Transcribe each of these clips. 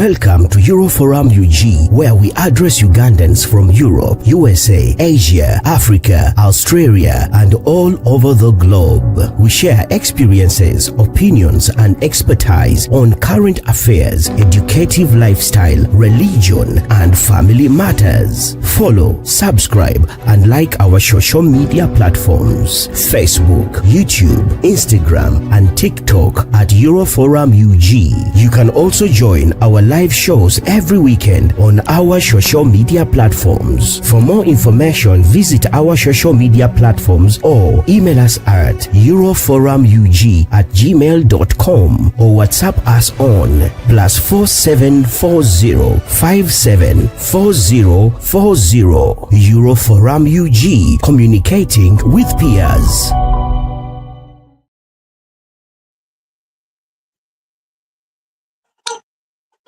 Welcome to Euroforum UG, where we address Ugandans from Europe, USA, Asia, Africa, Australia, and all over the globe. We share experiences, opinions, and expertise on current affairs, educative lifestyle, religion, and family matters. Follow, subscribe, and like our social media platforms: Facebook, YouTube, Instagram, and TikTok at Euroforum UG. You can also join our live shows every weekend on our social media platforms. For more information, visit our social media platforms or email us at euroforumug@gmail.com or WhatsApp us on +4740 574040. Euroforum UG, communicating with peers.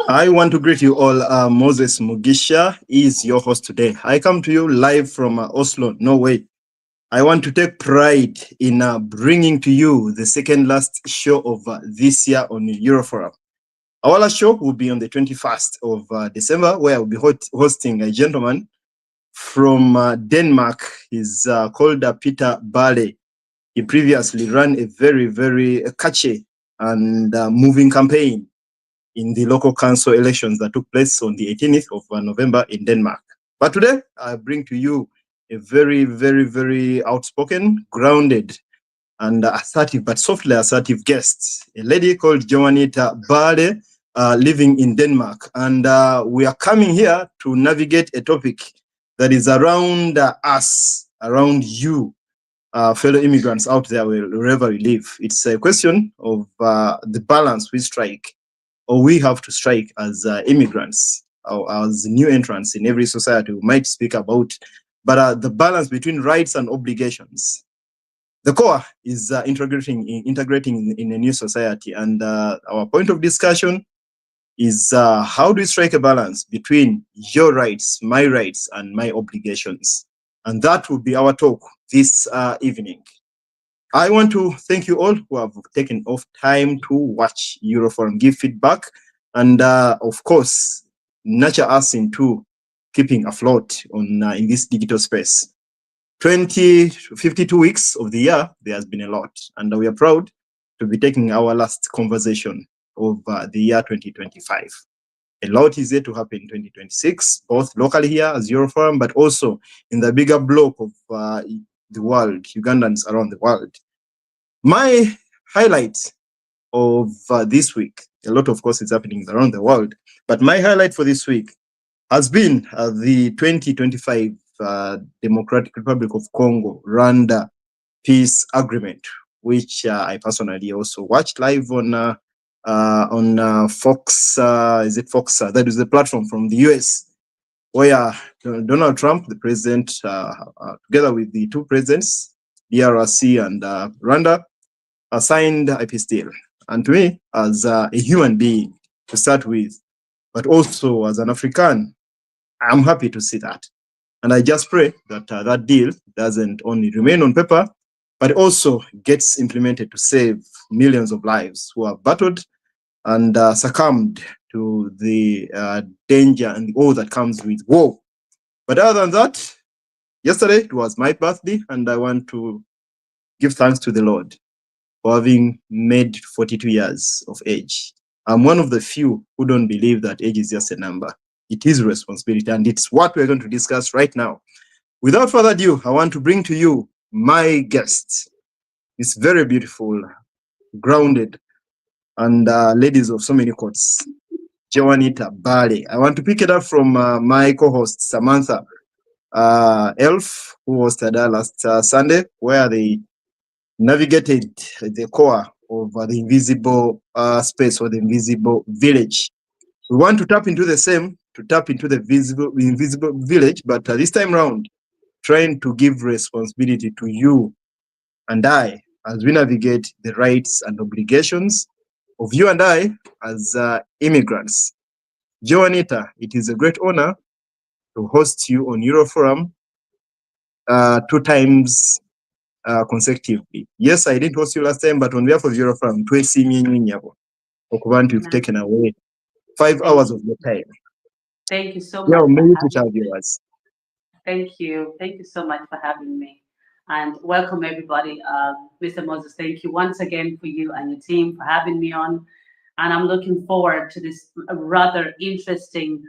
I want to greet you all. Moses Mugisha is your host today. I come to you live from Oslo, Norway. I want to take pride in bringing to you the second last show of this year on Euroforum. Our last show will be on the 21st of December, where I will be hosting a gentleman from Denmark. He's called Peter Barley. He previously ran a very, very catchy and moving campaign in the local council elections that took place on the 18th of November in Denmark. But today, I bring to you a very, very, very outspoken, grounded, and assertive, but softly assertive guest, a lady called Joanita Barley, living in Denmark. And we are coming here to navigate a topic that is around us, around you, fellow immigrants out there, wherever you live. It's a question of the balance we strike, or we have to strike as immigrants, or as new entrants in every society we might speak about, but the balance between rights and obligations. The core is integrating in a new society, and our point of discussion is how do we strike a balance between your rights, my rights, and my obligations? And that will be our talk this evening. I want to thank you all who have taken off time to watch Euroforum, give feedback, and of course, nurture us into keeping afloat on in this digital space. 52 weeks of the year, there has been a lot, and we are proud to be taking our last conversation of the year 2025. A lot is yet to happen in 2026, both locally here as Euroforum, but also in the bigger block of the world, Ugandans around the world. My highlight of this week, a lot of course is happening around the world, but my highlight for this week has been the 2025 Democratic Republic of Congo Rwanda peace agreement, which I personally also watched live on Fox. Is it Fox? That is the platform from the US, where Donald Trump, the president, together with the two presidents, DRC and Rwanda, signed a peace deal. And to me, as a human being to start with, but also as an African, I'm happy to see that. And I just pray that that deal doesn't only remain on paper, but also gets implemented to save millions of lives who have battled and succumbed to the danger and the all that comes with war. But other than that, yesterday it was my birthday, and I want to give thanks to the Lord for having made 42 years of age. I'm one of the few who don't believe that age is just a number. It is a responsibility, and it's what we're going to discuss right now. Without further ado, I want to bring to you my guest. This very beautiful, grounded, and ladies of so many courts, Joanita Barley. I want to pick it up from my co-host, Samantha Elf, who hosted last Sunday, where they navigated the core of the invisible space, or the invisible village. We want to tap into the same, to tap into the invisible village, but this time around, trying to give responsibility to you and I as we navigate the rights and obligations of you and I as immigrants. Joanita, it is a great honor to host you on Euroforum 2 times consecutively. Yes, I didn't host you last time, but on behalf of Euroforum, you've taken away 5 hours of your time. Thank you so Yeah, much for maybe to having tell me. viewers. Thank you. Thank you so much for having me. And welcome everybody. Mr. Moses, thank you once again for you and your team for having me on. And I'm looking forward to this rather interesting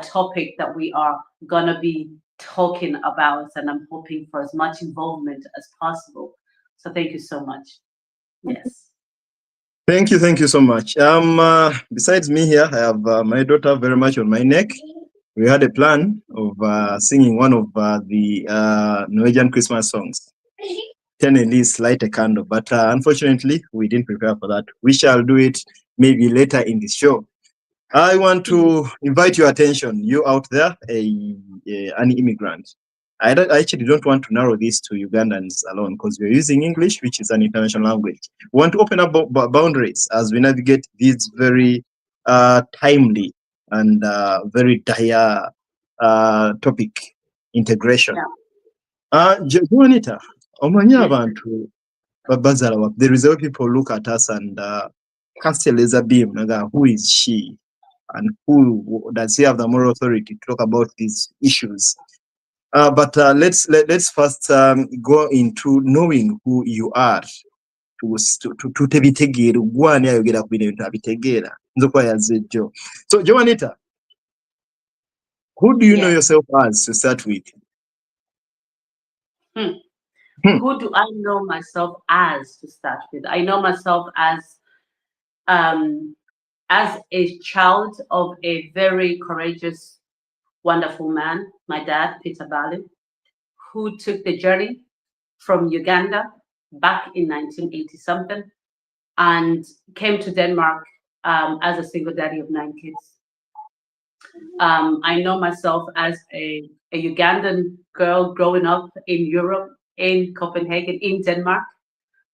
topic that we are gonna be talking about. And I'm hoping for as much involvement as possible. So thank you so much. Yes. Thank you so much. Besides me here, I have my daughter very much on my neck. We had a plan of singing one of the Norwegian Christmas songs. Ten Elise, light a candle, but unfortunately, we didn't prepare for that. We shall do it maybe later in the show. I want to invite your attention, you out there, an immigrant. I actually don't want to narrow this to Ugandans alone because we're using English, which is an international language. We want to open up boundaries as we navigate these very timely and very dire topic, integration. Juanita, abantu babazala, there is a way people look at us and cast a laser beam. Who is she? And who does he have the moral authority to talk about these issues? But let's first go into knowing who you are. Tutebitegera gwani ayogera ku bintu abitegeera nzokuba yazze Joe. So Joanita, who do you know yourself as to start with? Who do I know myself as to start with? I know myself as a child of a very courageous, wonderful man, my dad, Peter Bali, who took the journey from Uganda back in 1980 something and came to Denmark as a single daddy of 9 kids. I know myself as a Ugandan girl growing up in Europe, in Copenhagen, in Denmark,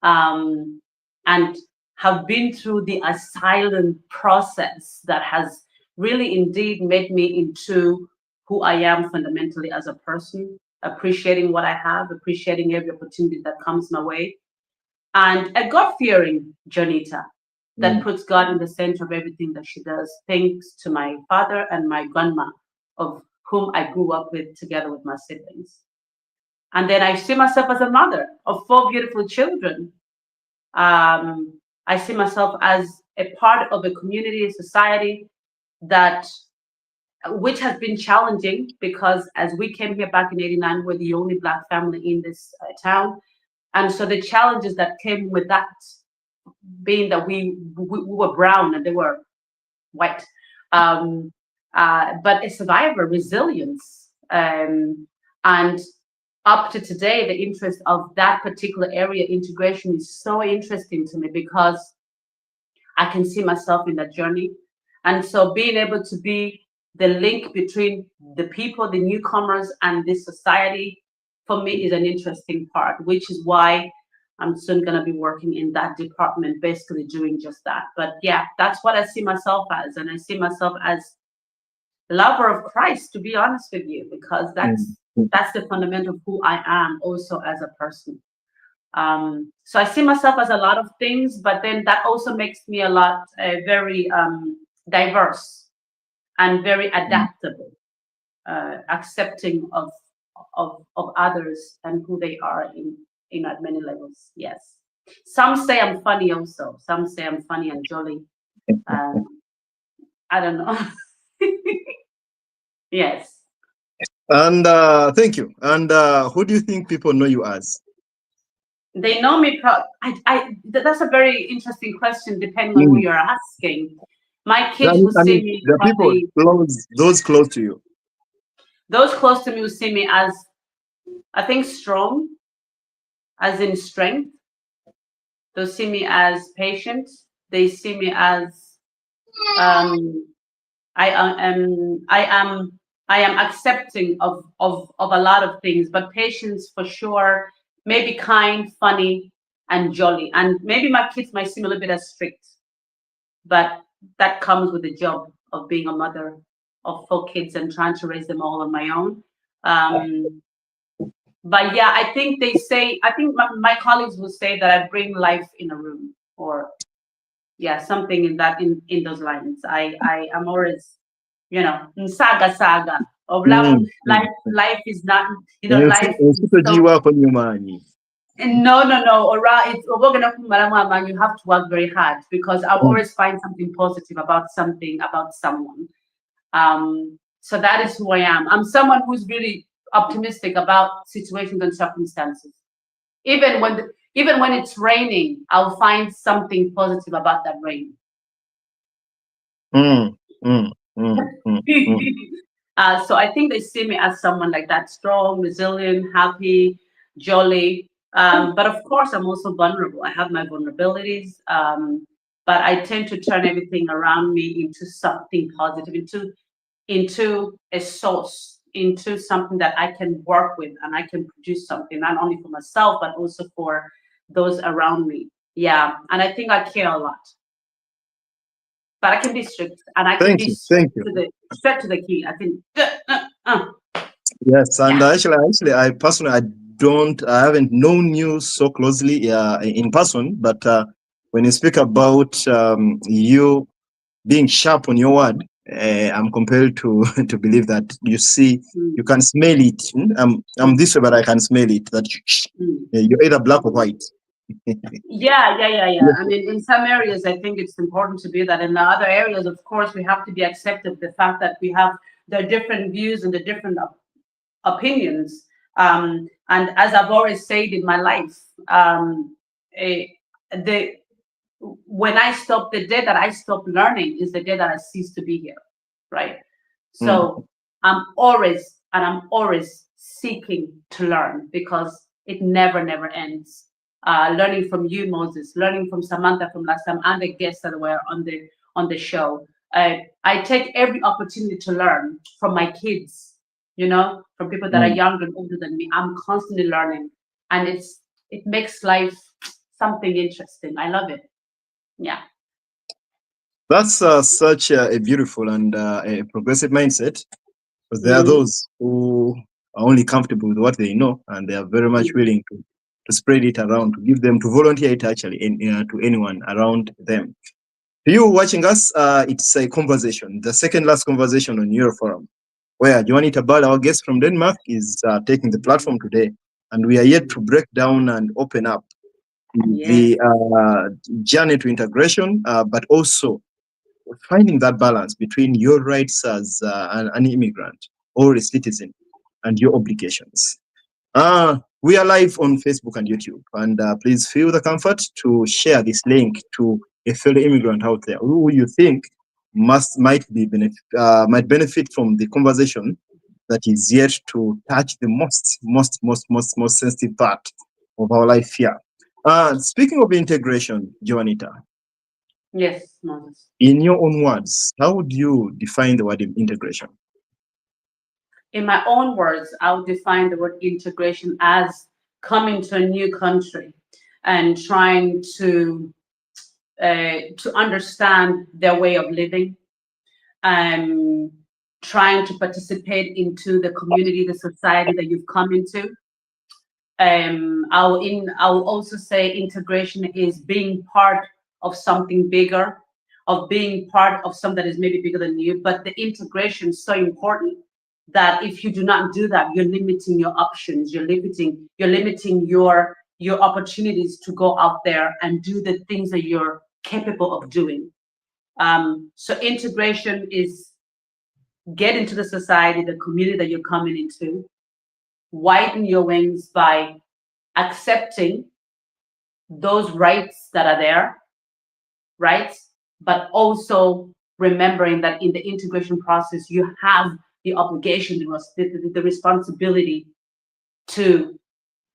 and have been through the asylum process that has really indeed made me into who I am fundamentally as a person, appreciating what I have, appreciating every opportunity that comes my way, and a God-fearing Jonita that puts God in the center of everything that she does, thanks to my father and my grandma, of whom I grew up with together with my siblings. And then I see myself as a mother of 4 beautiful children. I see myself as a part of a community, a society which has been challenging because as we came here back in '89, we're the only Black family in this town. And so the challenges that came with that, being that we were brown and they were white, but a survivor, resilience, and up to today, the interest of that particular area integration is so interesting to me because I can see myself in that journey. And so being able to be the link between the people, the newcomers, and this society, for me, is an interesting part, which is why I'm soon going to be working in that department, basically doing just that. But yeah, that's what I see myself as. And I see myself as a lover of Christ, to be honest with you, because that's the fundamental of who I am also as a person. So I see myself as a lot of things, but then that also makes me a lot very diverse and very adaptable, accepting of others and who they are in at many levels. Yes. Some say I'm funny also. Some say I'm funny and jolly. I don't know. Yes. And thank you. And who do you think people know you as? They know me. That's a very interesting question, depending on who you're asking. My kids will see me. The people those close to you. Those close to me will see me as, I think, strong, as in strength. They'll see me as patient. They see me as I am accepting of a lot of things, but patience for sure. Maybe kind, funny, and jolly. And maybe my kids might seem a little bit as strict, but that comes with the job of being a mother of 4 kids and trying to raise them all on my own. But yeah, I think my colleagues will say that I bring life in a room, or Yeah, something in that in those lines. I am always, saga of love. Life is not, life is so. No. Or it's you have to work very hard, because I'll always find something positive about something, about someone. So that is who I am. I'm someone who's really optimistic about situations and circumstances. Even when it's raining, I'll find something positive about that rain. So I think they see me as someone like that, strong, resilient, happy, jolly. But of course, I'm also vulnerable. I have my vulnerabilities. But I tend to turn everything around me into something positive, into a source, into something that I can work with, and I can produce something not only for myself but also for those around me. Yeah, and I think I care a lot. But I can be strict, and I can be straight to the key. I think. Yes, and actually, I personally, I haven't known you so closely in person, but when you speak about you being sharp on your word, I'm compelled to believe that you can smell it. I'm this way, but I can smell it. That you're either black or white. Yeah. I mean, in some areas, I think it's important to be that. In the other areas, of course, we have to be accepted the fact that we have the different views and the different opinions. And as I've always said in my life, when I stop, the day that I stop learning is the day that I cease to be here, right? So I'm always seeking to learn, because it never ends. Learning from you, Moses, learning from Samantha from last time, and the guests that were on the show. I take every opportunity to learn from my kids, from people that are younger and older than me. I'm constantly learning, and it makes life something interesting. I love it. Yeah. That's such a beautiful and a progressive mindset. Because there are those who are only comfortable with what they know, and they are very much willing to spread it around, to volunteer it actually to anyone around them. To you watching us, it's a conversation, the second last conversation on your forum, where Juanita Ball, our guest from Denmark, is taking the platform today, and we are yet to break down and open up the journey to integration, but also finding that balance between your rights as an immigrant or a citizen and your obligations. We are live on Facebook and YouTube, and please feel the comfort to share this link to a fellow immigrant out there who you think might benefit from the conversation that is yet to touch the most sensitive part of our life here. Speaking of integration, Juanita. Yes, Moses. In your own words, how would you define the word integration? In my own words, I would define the word integration as coming to a new country and trying to understand their way of living, trying to participate into the community, the society that you've come into. I'll also say integration is being part of something bigger, of being part of something that is maybe bigger than you. But the integration is so important that if you do not do that, you're limiting your options. You're limiting your opportunities to go out there and do the things that you're capable of doing. So integration is get into the society, the community that you're coming into, widen your wings by accepting those rights that are there, right? But also remembering that in the integration process, you have the obligation, the responsibility to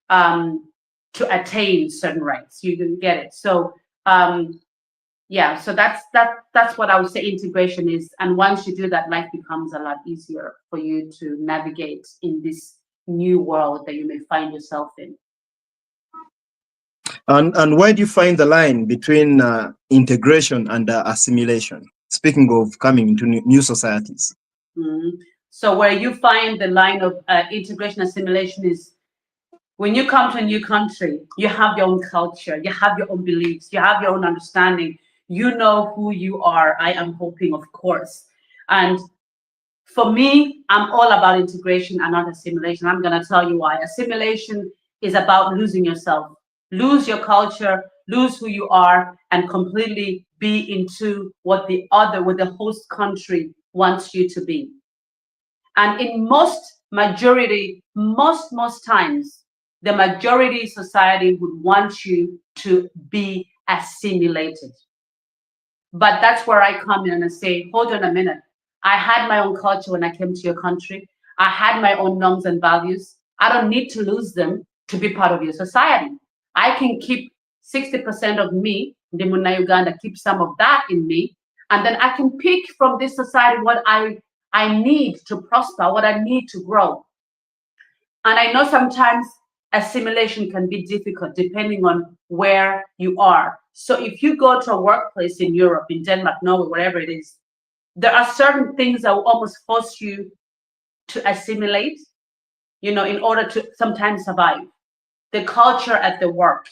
attain certain rights. You can get it. So so that's what I would say integration is. And once you do that, life becomes a lot easier for you to navigate in this new world that you may find yourself in. And where do you find the line between integration and assimilation? Speaking of coming into new societies. So where you find the line of integration, assimilation is when you come to a new country, you have your own culture, you have your own beliefs, you have your own understanding, You know who you are. I am hoping, of course. And for me, I'm all about integration and not assimilation. I'm going to tell you why. Assimilation is about losing yourself, lose your culture, lose who you are, and completely be into what the host country wants you to be. And in most times, the majority society would want you to be assimilated. But that's where I come in and say, hold on a minute. I had my own culture when I came to your country. I had my own norms and values. I don't need to lose them to be part of your society. I can keep 60% of me, Ndimuna Uganda, keep some of that in me, and then I can pick from this society what I need to prosper, what I need to grow. And I know sometimes assimilation can be difficult depending on where you are. So if you go to a workplace in Europe, in Denmark, Norway, wherever it is, there are certain things that will almost force you to assimilate, in order to sometimes survive. The culture at the work,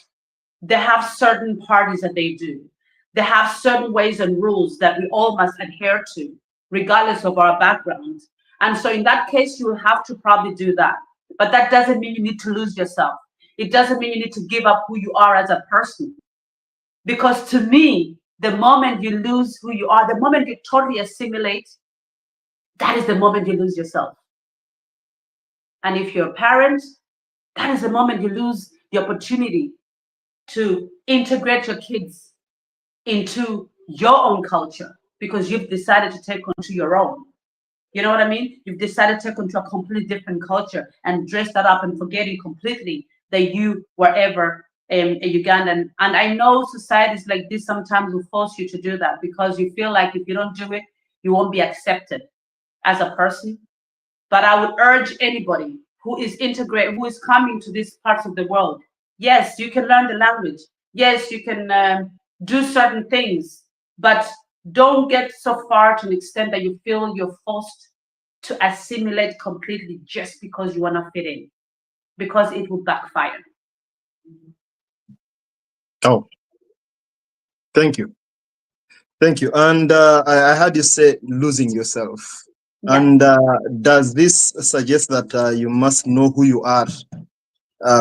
they have certain parties that they do. They have certain ways and rules that we all must adhere to, regardless of our background. And so in that case, you will have to probably do that. But that doesn't mean you need to lose yourself. It doesn't mean you need to give up who you are as a person. Because to me, the moment you lose who you are, the moment you totally assimilate, that is the moment you lose yourself. And if you're a parent, that is the moment you lose the opportunity to integrate your kids into your own culture because you've decided to take onto your own. You know what I mean? You've decided to take onto a completely different culture and dress that up and forgetting completely that you were ever a Ugandan. And I know societies like this sometimes will force you to do that because you feel like if you don't do it, you won't be accepted as a person. But I would urge anybody who is coming to these parts of the world, yes, you can learn the language. Yes, you can do certain things, but don't get so far to an extent that you feel you're forced to assimilate completely just because you want to fit in, because it will backfire. Oh, thank you. Thank you. And I heard you say losing yourself. Yeah. And does this suggest that you must know who you are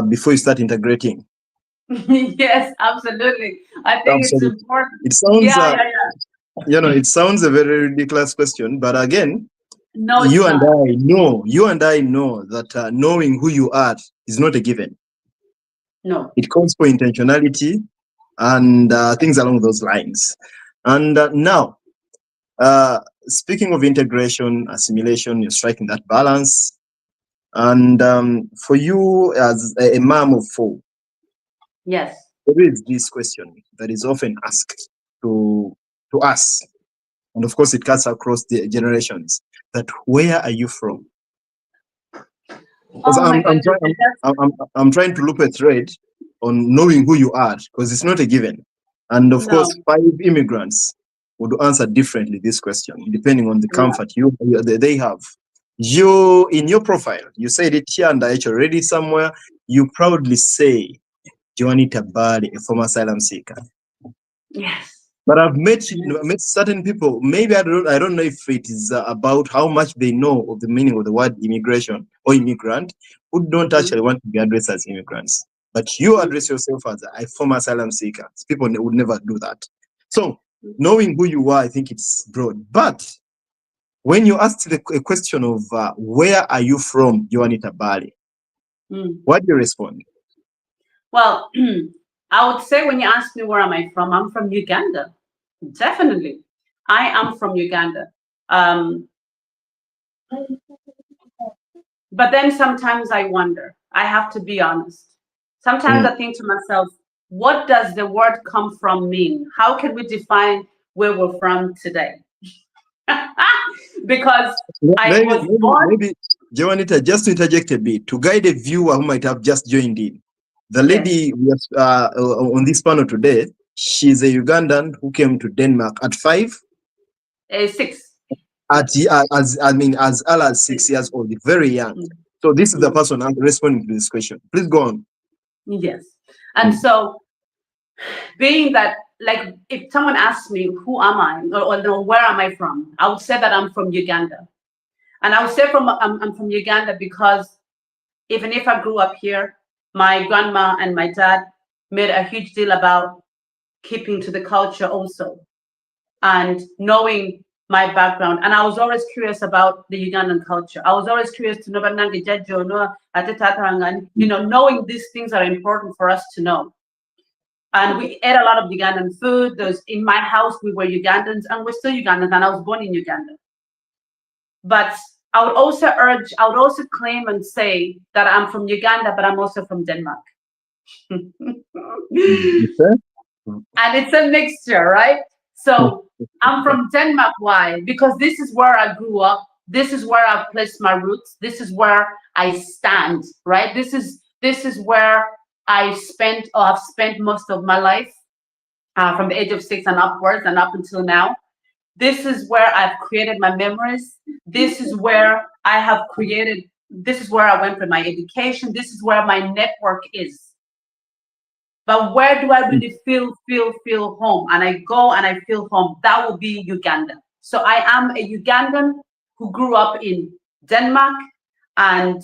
before you start integrating? Yes, absolutely. I think absolutely. It's important. It sounds, it sounds a very ridiculous question, but again, no, you and I know that knowing who you are is not a given. No. It calls for intentionality and things along those lines. And now, speaking of integration, assimilation, you're striking that balance. And for you as a mom of 4, yes, there is this question that is often asked to us. And of course, it cuts across the generations. That where are you from? Because I'm trying to loop a thread on knowing who you are, because it's not a given. And of course, 5 immigrants would answer differently this question, depending on the comfort they have. You, in your profile, you said it here, and I already somewhere, you proudly say, Juanita Bali, a former asylum seeker. Yes. But I've met certain people, maybe I don't know if it is about how much they know of the meaning of the word immigration or immigrant, who don't actually want to be addressed as immigrants. But you address yourself as a former asylum seeker. People would never do that. So knowing who you are, I think it's broad. But when you ask the question of where are you from, Juanita Bali, what do you respond? Well, I would say when you ask me where am I from, I'm from Uganda. Definitely. I am from Uganda. But then sometimes I wonder, I have to be honest. Sometimes I think to myself, what does the word come from mean? How can we define where we're from today? Because maybe, Juanita, just to interject a bit, to guide a viewer who might have just joined in. The lady on this panel today, she's a Ugandan who came to Denmark at 5? 6. As early as 6 years old, very young. So this is the person responding to this question. Please go on. Yes. And so being that like if someone asks me, who am I, or where am I from? I would say that I'm from Uganda. And I would say I'm from Uganda because even if I grew up here, my grandma and my dad made a huge deal about keeping to the culture also, and knowing my background. And I was always curious about the Ugandan culture. I was always curious to know, knowing these things are important for us to know. And we ate a lot of Ugandan food. In my house, we were Ugandans, and we're still Ugandans, and I was born in Uganda. But I would also claim and say that I'm from Uganda, but I'm also from Denmark. And it's a mixture, right? So I'm from Denmark. Why? Because this is where I grew up. This is where I've placed my roots. This is where I stand, right? This is where have spent most of my life, from the age of 6 and upwards and up until now. This is where I've created my memories. This is where this is where I went for my education. This is where my network is. But where do I really feel home? And I go and I feel home. That will be Uganda. So I am a Ugandan who grew up in Denmark, and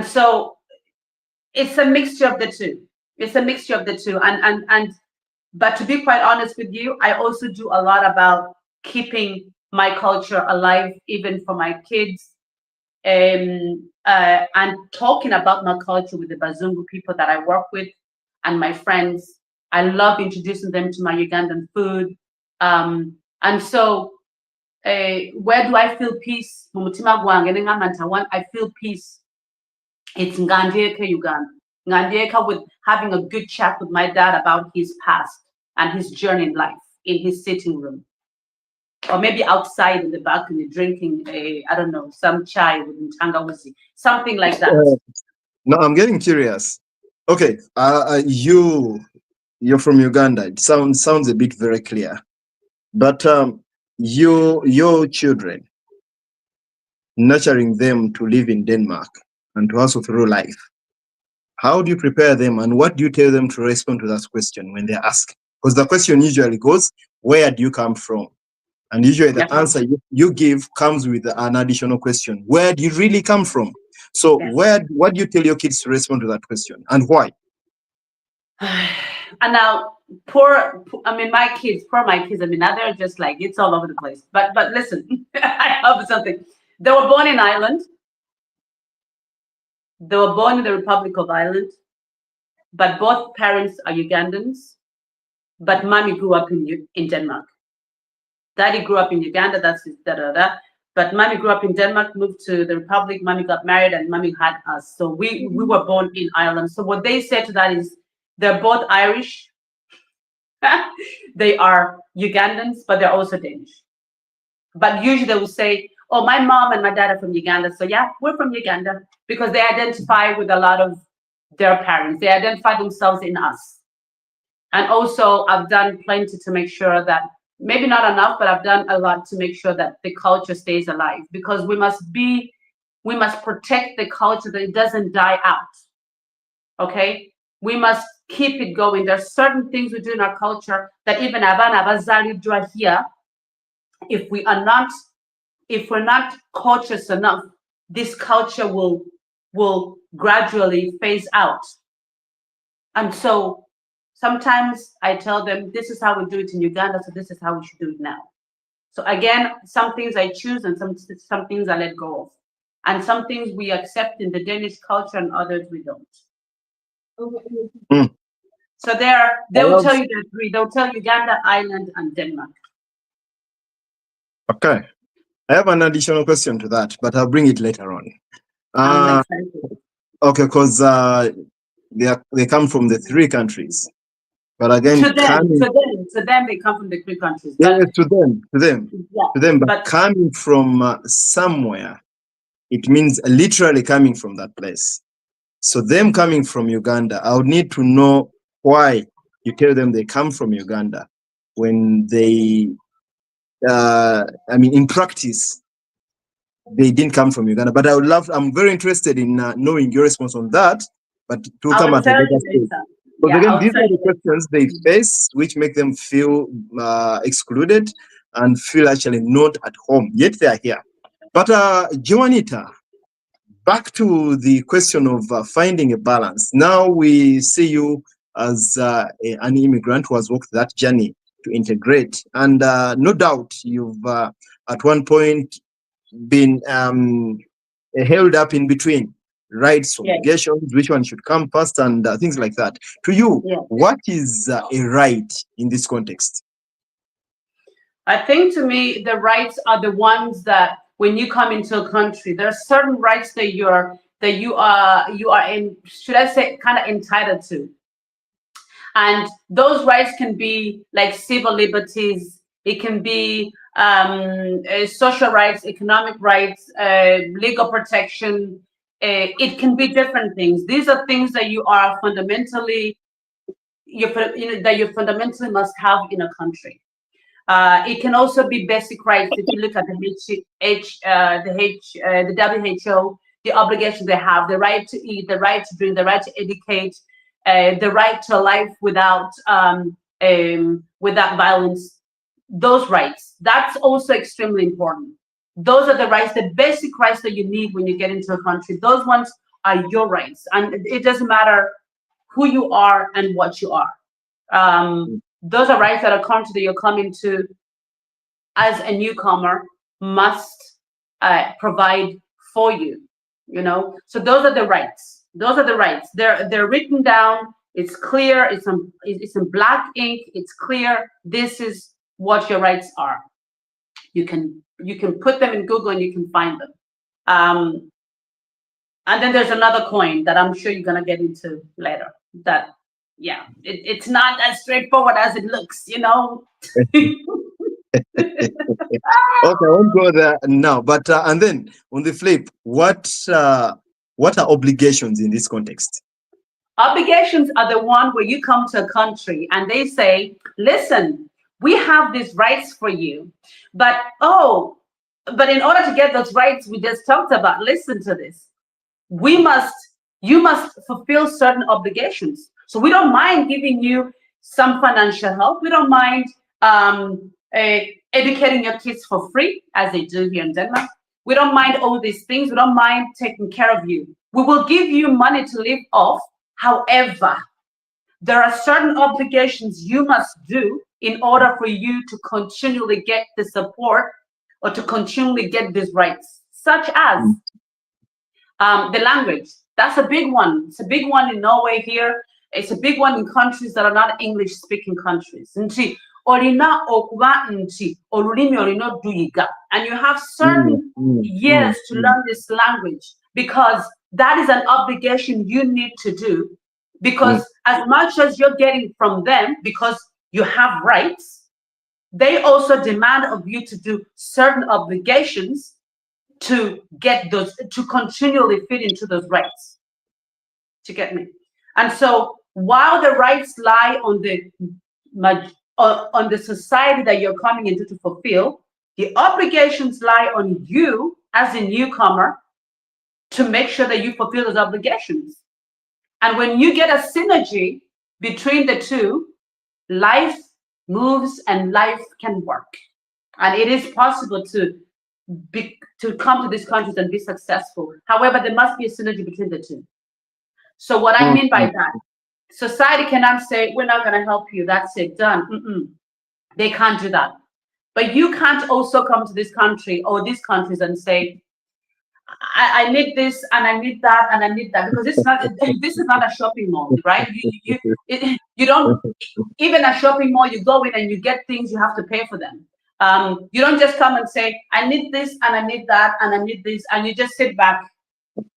so it's a mixture of the two. It's a mixture of the two. But to be quite honest with you, I also do a lot about keeping my culture alive, even for my kids. And talking about my culture with the Bazungu people that I work with and my friends. I love introducing them to my Ugandan food. And so where do I feel peace? I feel peace. It's Ngandieka, Uganda. Ngandieka, with having a good chat with my dad about his past and his journey in life in his sitting room. Or maybe outside in the balcony drinking some chai with tangawizi, something like that. No, I'm getting curious. Okay, you're from Uganda. It sounds a bit very clear, but your children, nurturing them to live in Denmark and to hustle through life, how do you prepare them, and what do you tell them to respond to that question when they ask? Because the question usually goes, where do you come from? And usually the answer you give comes with an additional question. Where do you really come from? So what do you tell your kids to respond to that question, and why? And now, my kids, now they're just like, it's all over the place. But listen, I have something. They were born in Ireland. They were born in the Republic of Ireland, but both parents are Ugandans. But mommy grew up in Denmark. Daddy grew up in Uganda, that's his But mommy grew up in Denmark, moved to the Republic, mommy got married, and mommy had us. So we were born in Ireland. So what they say to that is, they're both Irish. They are Ugandans, but they're also Danish. But usually they will say, oh, my mom and my dad are from Uganda. So yeah, we're from Uganda, because they identify with a lot of their parents. They identify themselves in us. And also I've done plenty to make sure that, maybe not enough, but I've done a lot to make sure that the culture stays alive, because we must protect the culture, that it doesn't die out. Okay? We must keep it going. There are certain things we do in our culture that even Abana Bazali do here, if we're not cautious enough, this culture will gradually phase out. And so sometimes I tell them, this is how we do it in Uganda, so this is how we should do it now. So again, some things I choose and some things I let go of. And some things we accept in the Danish culture and others we don't. So they will tell you the three. They'll tell Uganda, Ireland, and Denmark. Okay. I have an additional question to that, but I'll bring it later on. Okay, because they come from the 3 countries. But again, to them, they come from the 3 countries. Yeah, to them. But coming from somewhere, it means literally coming from that place. So them coming from Uganda, I would need to know why you tell them they come from Uganda when they, in practice, they didn't come from Uganda. But I'm very interested in knowing your response on that. But to come at a later stage. Because again, these outside. are the questions they face, which make them feel excluded and feel actually not at home, yet they are here. But Juanita, back to the question of finding a balance. Now we see you as an immigrant who has walked that journey to integrate. And no doubt you've at one point been held up in between rights, obligations, which one should come first, and things like that. To you, what is a right in this context? I think to me, the rights are the ones that when you come into a country, there are certain rights that you are in, should I say, kind of entitled to. And those rights can be like civil liberties, it can be social rights, economic rights, legal protection. It can be different things. These are things that you are fundamentally, that you fundamentally must have in a country. It can also be basic rights. If you look at the WHO, the obligations they have, the right to eat, the right to drink, the right to educate, the right to a life without violence. Those rights, that's also extremely important. Those are the rights, the basic rights that you need when you get into a country. Those ones are your rights, and it doesn't matter who you are and what you are. Those are rights that a country that you're coming to as a newcomer must provide for you. You know, so those are the rights. Those are the rights. They're written down. It's clear. It's in black ink. It's clear. This is what your rights are. You can put them in Google and you can find them. And then there's another coin that I'm sure you're gonna get into later. That it's not as straightforward as it looks, you know. Okay, I won't go there now. But and then on the flip, what are obligations in this context? Obligations are the one where you come to a country and they say, listen, we have these rights for you, but in order to get those rights we just talked about, listen to this. You must fulfill certain obligations. So we don't mind giving you some financial help. We don't mind educating your kids for free, as they do here in Denmark. We don't mind all these things. We don't mind taking care of you. We will give you money to live off. However, there are certain obligations you must do in order for you to continually get the support or to continually get these rights, such as the language. That's a big one. It's a big one in Norway here. It's a big one in countries that are not English-speaking countries. And you have certain years to learn this language, because that is an obligation you need to do, because as much as you're getting from them, because you have rights, they also demand of you to do certain obligations to get those, to continually fit into those rights. To get me? And so while the rights lie on the society that you're coming into to fulfill, the obligations lie on you as a newcomer to make sure that you fulfill those obligations. And when you get a synergy between the two, life moves and life can work. And it is possible to come to these countries and be successful. However, there must be a synergy between the two. So what I mean by that, society cannot say, we're not going to help you, that's it, done. They can't do that. But you can't also come to this country or these countries and say, I need this and I need that and I need that, because this is not a shopping mall, right? You don't, even a shopping mall, you go in and you get things, you have to pay for them. You don't just come and say, I need this and I need that and I need this, and you just sit back.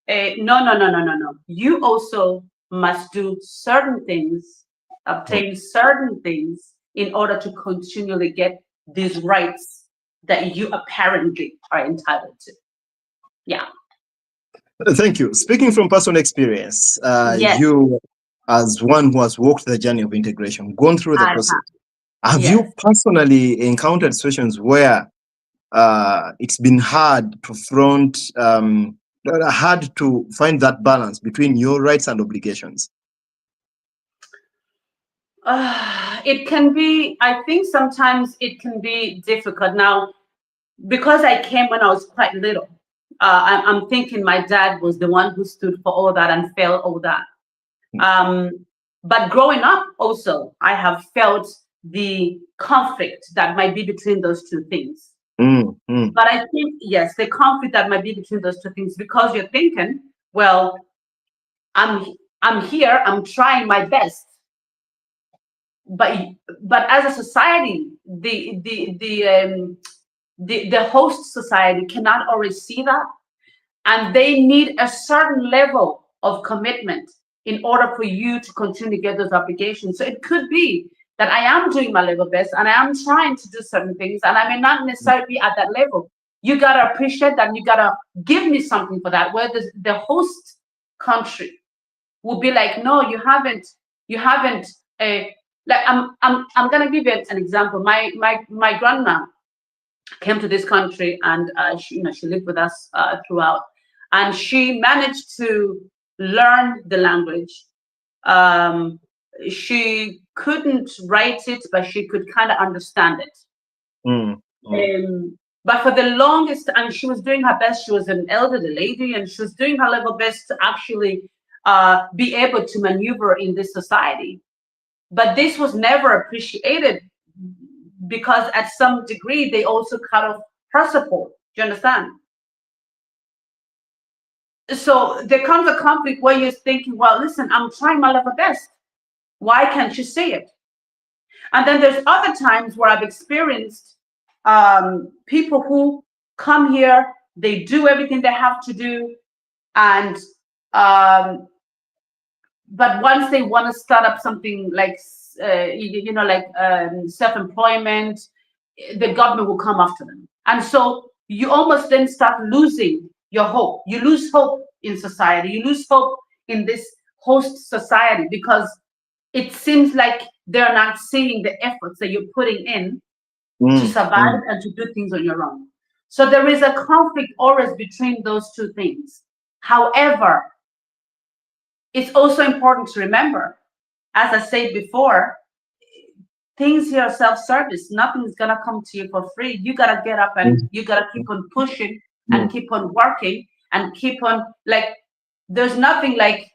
No. You also must do certain things, obtain certain things in order to continually get these rights that you apparently are entitled to. Yeah. Thank you. Speaking from personal experience, you, as one who has walked the journey of integration, gone through the process, have you personally encountered situations where it's been hard to hard to find that balance between your rights and obligations? It can be, I think sometimes it can be difficult. Now, because I came when I was quite little, I'm thinking my dad was the one who stood for all that and felt all that. But growing up also, I have felt the conflict that might be between those two things. But I think, yes, the conflict that might be between those two things, because you're thinking, well, I'm here, I'm trying my best. But as a society, the host society cannot always see that, and they need a certain level of commitment in order for you to continue to get those obligations. So it could be that I am doing my level best and I am trying to do certain things, and I may not necessarily be at that level. You gotta appreciate that, and you gotta give me something for that. Where the host country will be like, no, you haven't. Like I'm gonna give you an example. My grandma came to this country, and she lived with us throughout, and she managed to learn the language. She couldn't write it, but she could kind of understand it. But for the longest, and she was doing her best. She was an elderly lady, and she was doing her level best to actually be able to maneuver in this society. But this was never appreciated, because at some degree they also cut off her support. Do you understand? So there comes a conflict where you're thinking, well, listen, I'm trying my level best. Why can't you see it? And then there's other times where I've experienced people who come here, they do everything they have to do, and but once they want to start up something like self-employment, the government will come after them. And so you almost then start losing your hope. You lose hope in society. You lose hope in this host society, because it seems like they're not seeing the efforts that you're putting in to survive and to do things on your own. So there is a conflict always between those two things. However, it's also important to remember, as I said before, things here are self-service. Nothing's gonna come to you for free. You gotta get up and you gotta keep on pushing and keep on working and keep on, like, there's nothing like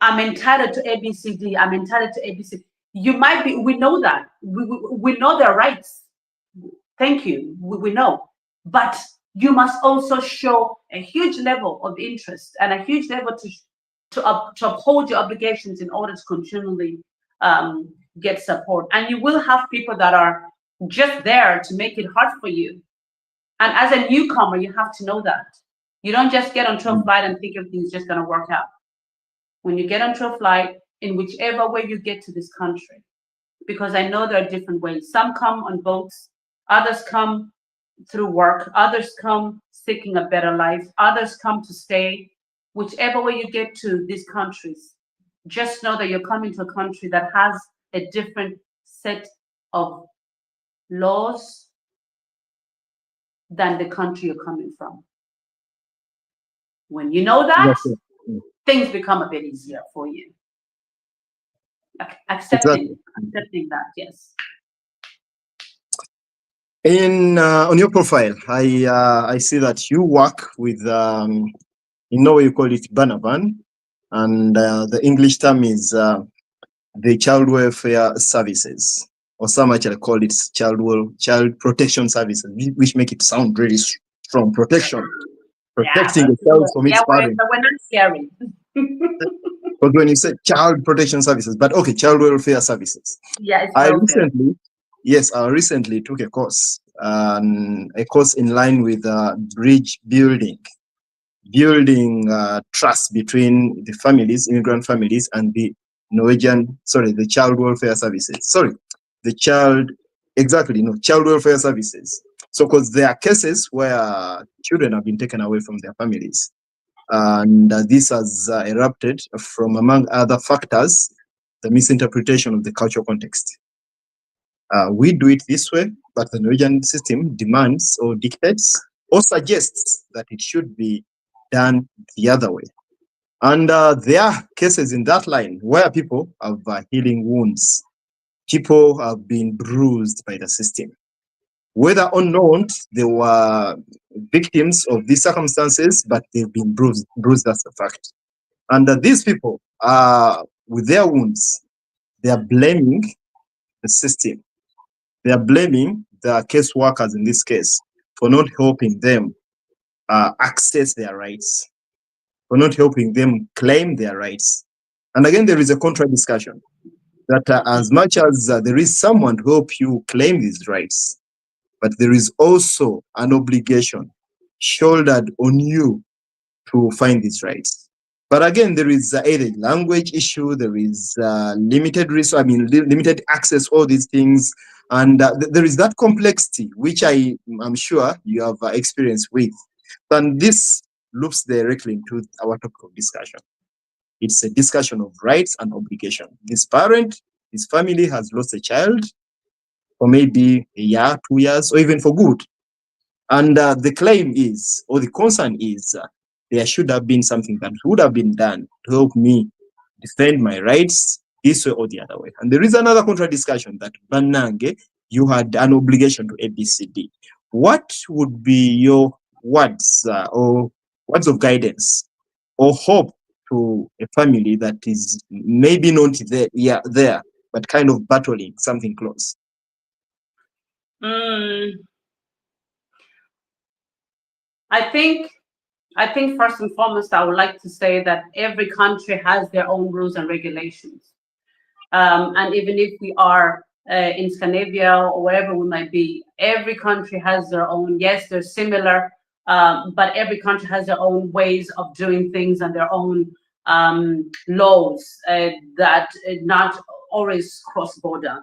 I'm entitled to ABCD. I'm entitled to ABC. You might be. We know that. We know their rights. Thank you. We know, but you must also show a huge level of interest and a huge level to uphold your obligations in order to continually get support. And you will have people that are just there to make it hard for you. And as a newcomer, you have to know that. You don't just get onto a flight and think everything's just going to work out. When you get onto a flight, in whichever way you get to this country, because I know there are different ways. Some come on boats, others come through work, others come seeking a better life, others come to stay. Whichever way you get to these countries, just know that you're coming to a country that has a different set of laws than the country you're coming from. When you know that, things become a bit easier for you. Accepting that, yes. On your profile, I see that you work with in Norway you call it Barnevernet, and the English term is the Child Welfare Services, or some actually call it Child Protection Services, which make it sound really strong. Protecting the child from its parent. But we're not scary. But when you say Child Protection Services, but okay, Child Welfare Services. Yeah, it's I recently took a course in line with bridge building trust between the families, immigrant families, and the the Child Welfare Services. Child Welfare Services. So, because there are cases where children have been taken away from their families, and this has erupted from, among other factors, the misinterpretation of the cultural context. We do it this way, but the Norwegian system demands or dictates or suggests that it should be done the other way. And there are cases in that line where people have healing wounds. people have been bruised by the system. Whether or not they were victims of these circumstances, but they've been bruised. That's a fact. And these people are, with their wounds, they are blaming the system. They are blaming the case workers in this case for not helping them access their rights, for not helping them claim their rights. And again, there is a contra discussion that as much as there is someone to help you claim these rights, but there is also an obligation shouldered on you to find these rights. But again, there is a language issue, there is limited resource, limited access, all these things. And there is that complexity, which I'm sure you have experience with. And this loops directly into our topic of discussion. It's a discussion of rights and obligation. This parent, his family has lost a child for maybe a year, 2 years, or even for good. And the claim is, or the concern is, there should have been something that would have been done to help me defend my rights this way or the other way. And there is another contra discussion that Banange, you had an obligation to ABCD. What would be your words or words of guidance or hope to a family that is maybe not there, but kind of battling something close? I think first and foremost, I would like to say that every country has their own rules and regulations. And even if we are in Scandinavia or wherever we might be, every country has their own, yes, they're similar, but every country has their own ways of doing things and their own laws that not always cross border.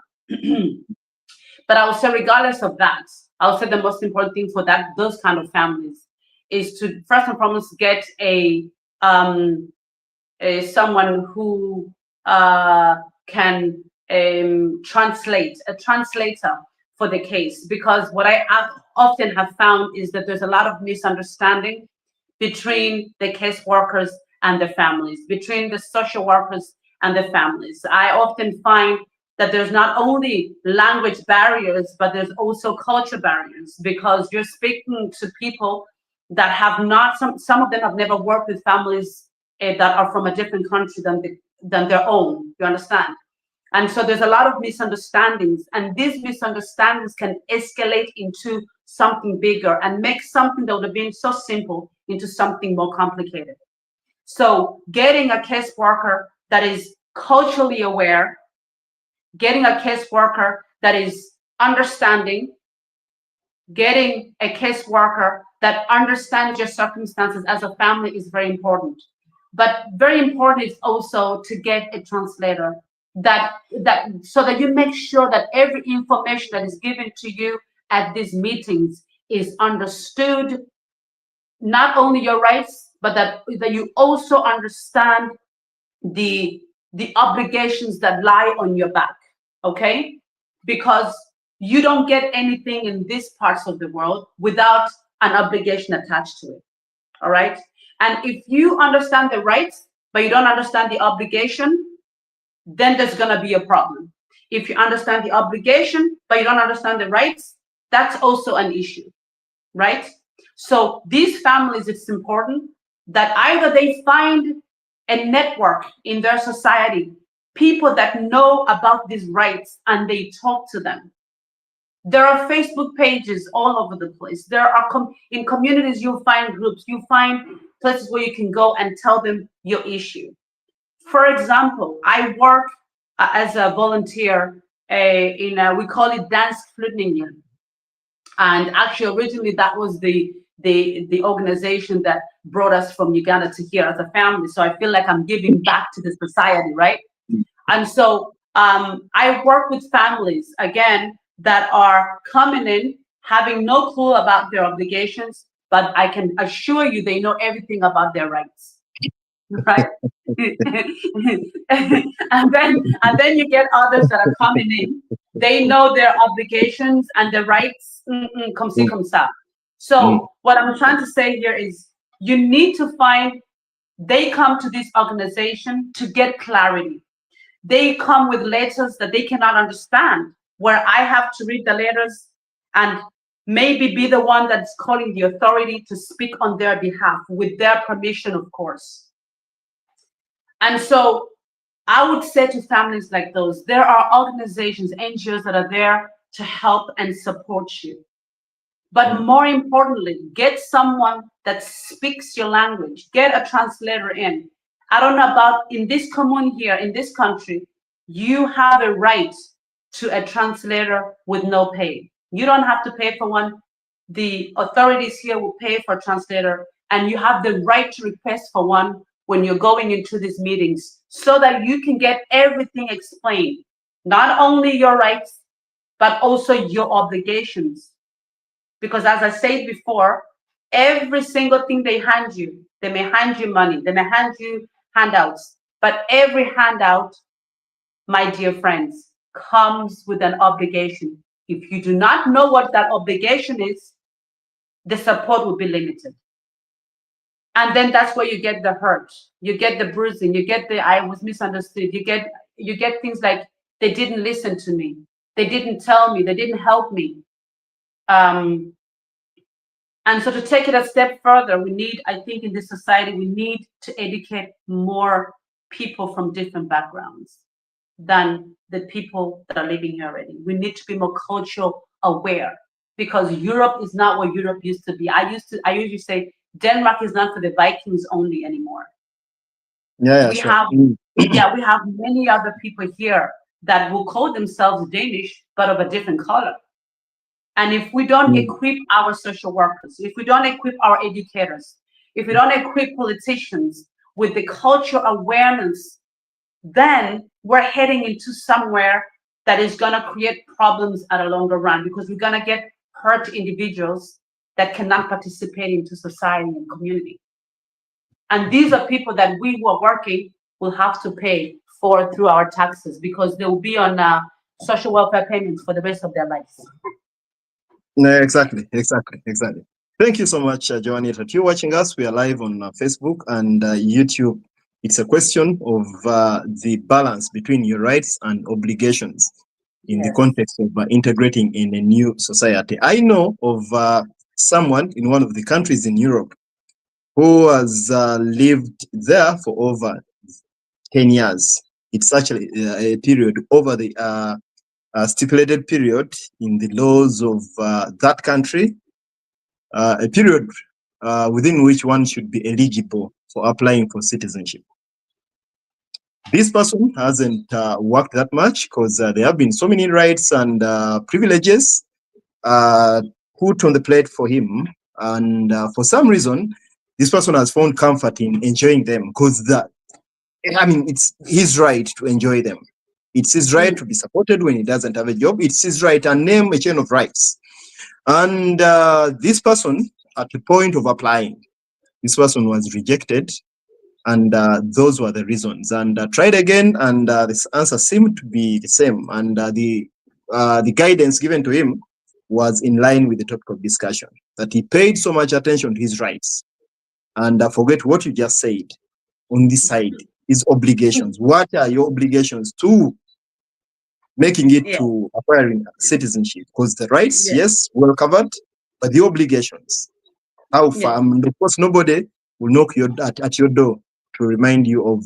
But I would say regardless of that, I would say the most important thing for those kind of families is to first and foremost get a someone who can translate, a translator for the case, because what I often have found is that there's a lot of misunderstanding between the case workers and the families, between the social workers and the families. I often find that there's not only language barriers, but there's also culture barriers, because you're speaking to people that have not, some of them have never worked with families that are from a different country than their own, you understand? And so there's a lot of misunderstandings, and these misunderstandings can escalate into something bigger and make something that would have been so simple into something more complicated. So getting a case worker that is culturally aware, getting a case worker that is understanding, getting a case worker that understands your circumstances as a family is very important. But very important is also to get a translator so that you make sure that every information that is given to you at these meetings is understood, not only your rights, but that you also understand the obligations that lie on your back, okay? Because you don't get anything in these parts of the world without an obligation attached to it, all right? And if you understand the rights, but you don't understand the obligation, then there's gonna be a problem. If you understand the obligation, but you don't understand the rights, that's also an issue, right? So these families, it's important that either they find a network in their society, people that know about these rights, and they talk to them. There are Facebook pages all over the place. There are in communities, you'll find groups, you find places where you can go and tell them your issue. For example, I work as a volunteer we call it Dansk Flygtninge. And actually, originally, that was the organization that brought us from Uganda to here as a family. So I feel like I'm giving back to the society, right? And so I work with families, again, that are coming in, having no clue about their obligations, but I can assure you they know everything about their rights, right? and then you get others that are coming in. They know their obligations and their rights, comme ci, comme ça. So what I'm trying to say here is you need to find, they come to this organization to get clarity. they come with letters that they cannot understand, where I have to read the letters and maybe be the one that's calling the authority to speak on their behalf with their permission, of course. And so I would say to families like those, there are organizations, NGOs that are there to help and support you. But more importantly, get someone that speaks your language, get a translator in. I don't know about in this commune here, in this country, you have a right to a translator with no pay. You don't have to pay for one. The authorities here will pay for a translator, and you have the right to request for one when you're going into these meetings so that you can get everything explained, not only your rights, but also your obligations. Because as I said before, every single thing they hand you, they may hand you money, they may hand you handouts, but every handout, my dear friends, comes with an obligation. If you do not know what that obligation is, the support will be limited. And then that's where you get the hurt, you get the bruising, you get the I was misunderstood, you get things like they didn't listen to me, they didn't tell me, they didn't help me. And so to take it a step further, we need, I think in this society, we need to educate more people from different backgrounds than the people that are living here already. We need to be more cultural aware, because Europe is not what Europe used to be. I usually say Denmark is not for the Vikings only anymore. Yeah, we sure. have we have many other people here that will call themselves Danish, but of a different color. And if we don't equip our social workers, if we don't equip our educators, if we don't equip politicians with the cultural awareness, then we're heading into somewhere that is going to create problems at a longer run, because we're going to get hurt individuals that cannot participate into society and community. And these are people that we who are working will have to pay for through our taxes, because they will be on social welfare payments for the rest of their lives. No, exactly. Thank you so much, Joanita. If you're watching us, we are live on Facebook and YouTube. It's a question of the balance between your rights and obligations in the context of integrating in a new society. I know of someone in one of the countries in Europe who has lived there for over 10 years. It's actually a period over the stipulated period in the laws of that country, a period within which one should be eligible for applying for citizenship. This person hasn't worked that much because there have been so many rights and privileges put on the plate for him. And for some reason, this person has found comfort in enjoying them, because it's his right to enjoy them. It's his right to be supported when he doesn't have a job. It's his right, and name a chain of rights. And this person, at the point of applying, this person was rejected. And those were the reasons. And tried again, and this answer seemed to be the same. And the guidance given to him was in line with the topic of discussion, that he paid so much attention to his rights. And forget what you just said on this side, his obligations. What are your obligations to making it to acquiring citizenship? Because the rights, yes, well covered, but the obligations, how far? Of course, nobody will knock at your door to remind you of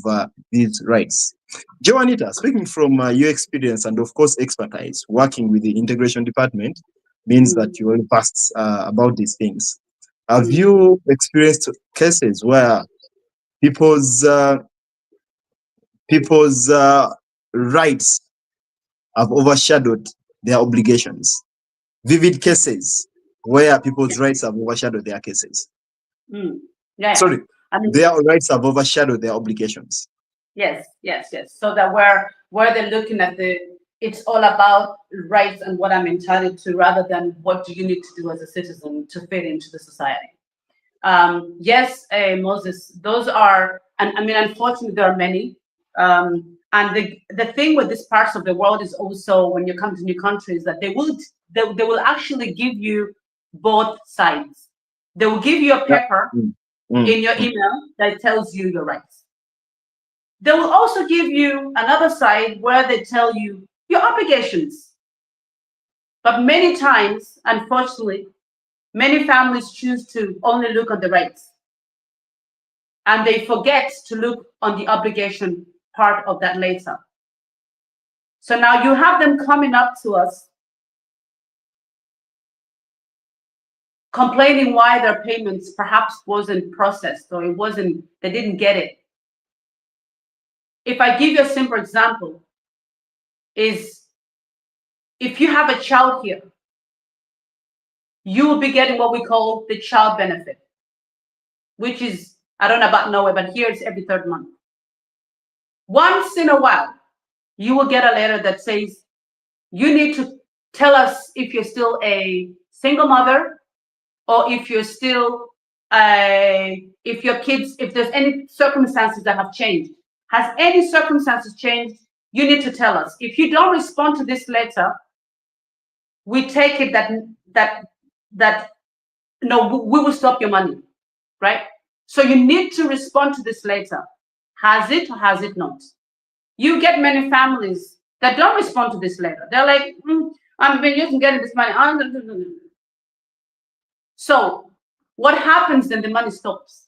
these rights. Joanita, speaking from your experience and of course expertise, working with the integration department means that you are vast about these things. Have you experienced cases where people's rights have overshadowed their obligations? Vivid cases where people's rights have overshadowed their cases. Sorry, their rights have overshadowed their obligations. Yes. So that where they're looking at it's all about rights and what I'm entitled to, rather than what do you need to do as a citizen to fit into the society. Yes, Moses, those are, and I mean, unfortunately, there are many. And the thing with these parts of the world is also, when you come to new countries, that they will actually give you both sides. They will give you a paper in your email that tells you your rights. They will also give you another side where they tell you your obligations. But many times, unfortunately, many families choose to only look at the rights. And they forget to look on the obligation part of that later. So now you have them coming up to us complaining why their payments perhaps wasn't processed or they didn't get it. If I give you a simple example, is if you have a child here, you will be getting what we call the child benefit, which is, I don't know about Norway, but here it's every 3rd month. Once in a while, you will get a letter that says, you need to tell us if you're still a single mother or if you're still, if your kids, if there's any circumstances that have changed. Has any circumstances changed? You need to tell us. If you don't respond to this letter, we take it that no, we will stop your money, right? So you need to respond to this letter. Has it or has it not? You get many families that don't respond to this letter. They're like, I've been using getting this money. So what happens then? The money stops.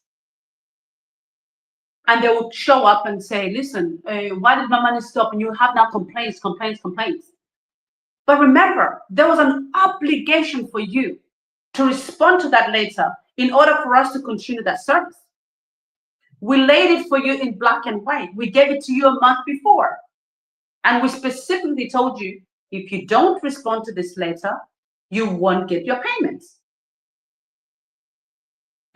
And they will show up and say, listen, why did my money stop? And you have now complaints. But remember, there was an obligation for you to respond to that later in order for us to continue that service. We laid it for you in black and white. We gave it to you a month before. And we specifically told you, if you don't respond to this letter, you won't get your payments.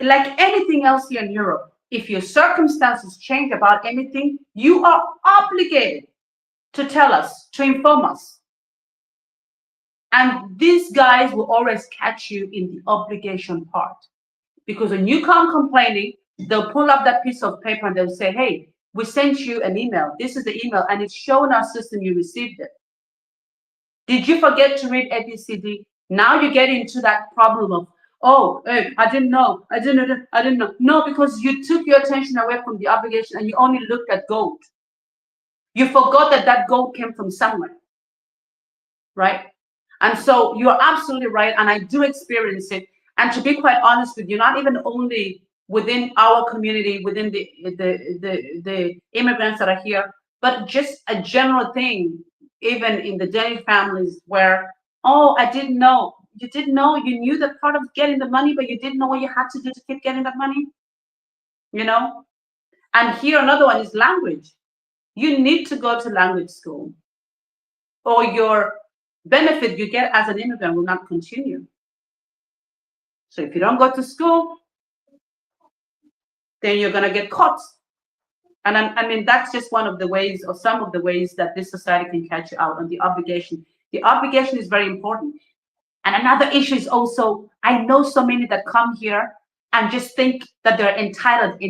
Like anything else here in Europe, if your circumstances change about anything, you are obligated to tell us, to inform us. And these guys will always catch you in the obligation part. Because when you come complaining, they'll pull up that piece of paper and they'll say, hey, we sent you an email. This is the email, and it's shown our system you received it. Did you forget to read ABCD? Now you get into that problem of, oh, hey, I didn't know. I didn't know. No, because you took your attention away from the obligation and you only looked at gold. You forgot that that gold came from somewhere, right? And so you're absolutely right, and I do experience it. And to be quite honest with you, not even only within our community, within the immigrants that are here, but just a general thing, even in the Danish families where, oh, I didn't know. You didn't know. You knew the part of getting the money, but you didn't know what you had to do to keep getting that money, you know? And here another one is language. You need to go to language school, or your benefit you get as an immigrant will not continue. So if you don't go to school, then you're going to get caught. And I mean, that's just one of the ways, or some of the ways, that this society can catch you out on the obligation. The obligation is very important. And another issue is also, I know so many that come here and just think that they're entitled.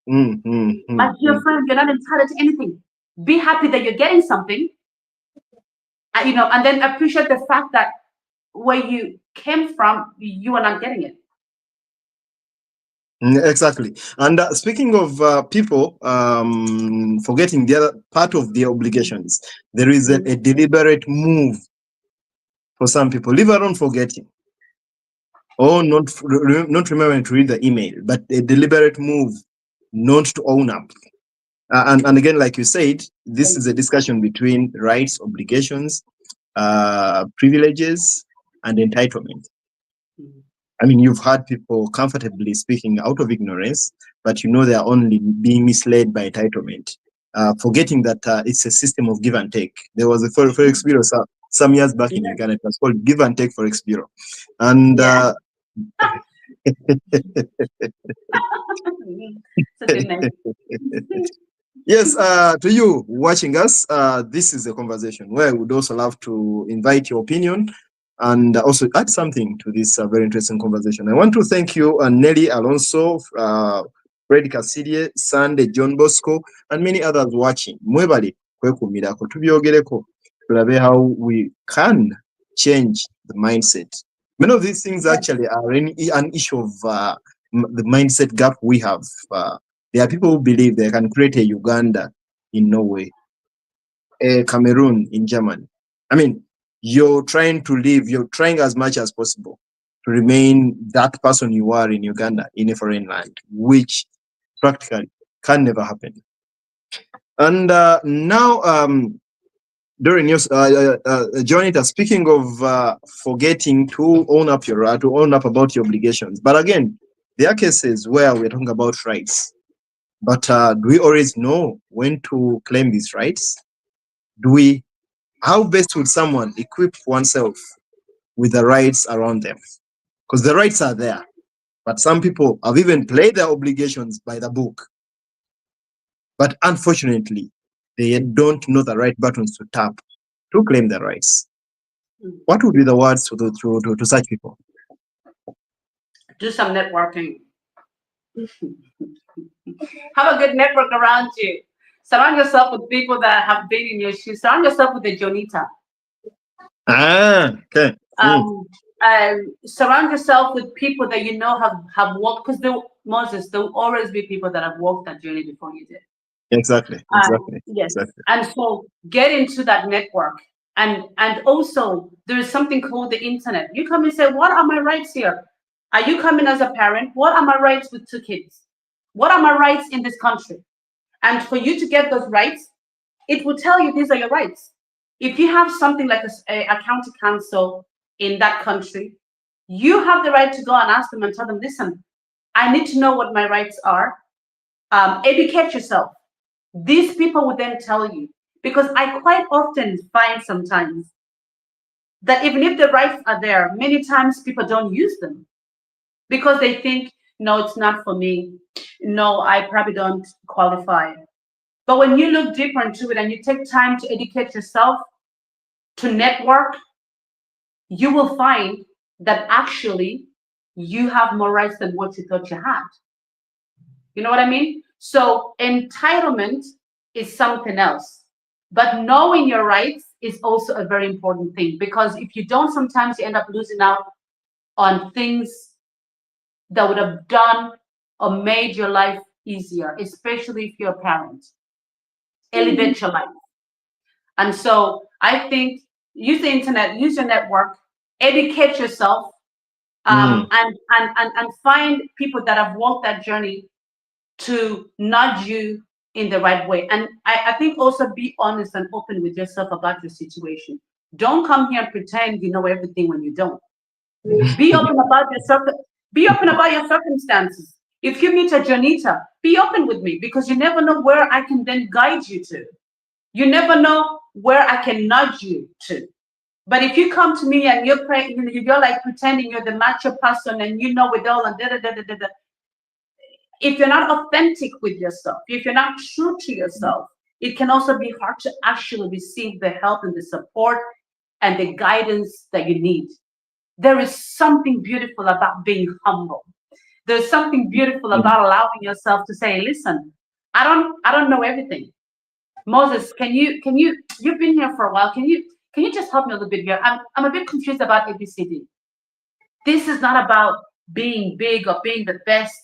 My dear friend, you're not entitled to anything. Be happy that you're getting something, you know, and then appreciate the fact that where you came from, you are not getting it. Exactly. And speaking of people forgetting the other part of their obligations, there is a deliberate move for some people, leave alone forgetting, or not remembering to read the email, but a deliberate move not to own up. And again, like you said, this is a discussion between rights, obligations, privileges, and entitlement. I mean, you've heard people comfortably speaking out of ignorance, but you know they are only being misled by entitlement, forgetting that it's a system of give and take. There was a Forex Bureau some years back in Uganda. It was called Give and Take Forex Bureau. And yes, to you watching us, this is a conversation where I would also love to invite your opinion and also add something to this very interesting conversation. I want to thank you, Nelly Alonso, Fred Kasidie, Sunday, John Bosco, and many others watching. Mwebali kwekumirako tubyogereko tulabe how we can change the mindset. Many of these things actually are an issue of the mindset gap we have There are people who believe they can create a Uganda in Norway, a Cameroon in Germany. I mean, you're trying to live, you're trying as much as possible to remain that person you are in Uganda in a foreign land, which practically can never happen. And now, during news, Jonita, speaking of forgetting to own up about your obligations. But again, there are cases where we're talking about rights. But do we always know when to claim these rights? How best would someone equip oneself with the rights around them? Because the rights are there, but some people have even played their obligations by the book. But unfortunately, they don't know the right buttons to tap to claim their rights. What would be the words to such people? Do some networking. Have a good network around you. Surround yourself with people that have been in your shoes. Surround yourself with a Jonita. Okay. Surround yourself with people that you know have walked, because Moses, there will always be people that have walked that journey before you did. Exactly. Yes. Exactly. And so get into that network. And also there is something called the internet. You come and say, what are my rights here? Are you coming as a parent? What are my rights with 2 kids? What are my rights in this country? And for you to get those rights, it will tell you these are your rights. If you have something like a county council in that country, you have the right to go and ask them and tell them, listen, I need to know what my rights are. Educate yourself. These people will then tell you, because I quite often find sometimes that even if the rights are there, many times people don't use them because they think, no, it's not for me. No, I probably don't qualify. But when you look deeper into it and you take time to educate yourself, to network, you will find that actually you have more rights than what you thought you had. You know what I mean? So entitlement is something else, but knowing your rights is also a very important thing, because if you don't, sometimes you end up losing out on things that would have done or made your life easier, especially if you're a parent. Elevate your life. And so I think use the internet, use your network, educate yourself, and find people that have walked that journey to nudge you in the right way. And I think also be honest and open with yourself about your situation. Don't come here and pretend you know everything when you don't. Be open about yourself. Be open about your circumstances. If you meet a Jonita, be open with me, because you never know where I can then guide you to. You never know where I can nudge you to. But if you come to me and you're like pretending you're the macho person and you know it all and if you're not authentic with yourself, if you're not true to yourself, it can also be hard to actually receive the help and the support and the guidance that you need. There is something beautiful about being humble. There's something beautiful about allowing yourself to say, listen, I don't know everything. Moses, you've been here for a while. Can you just help me a little bit here? I'm a bit confused about ABCD. This is not about being big or being the best.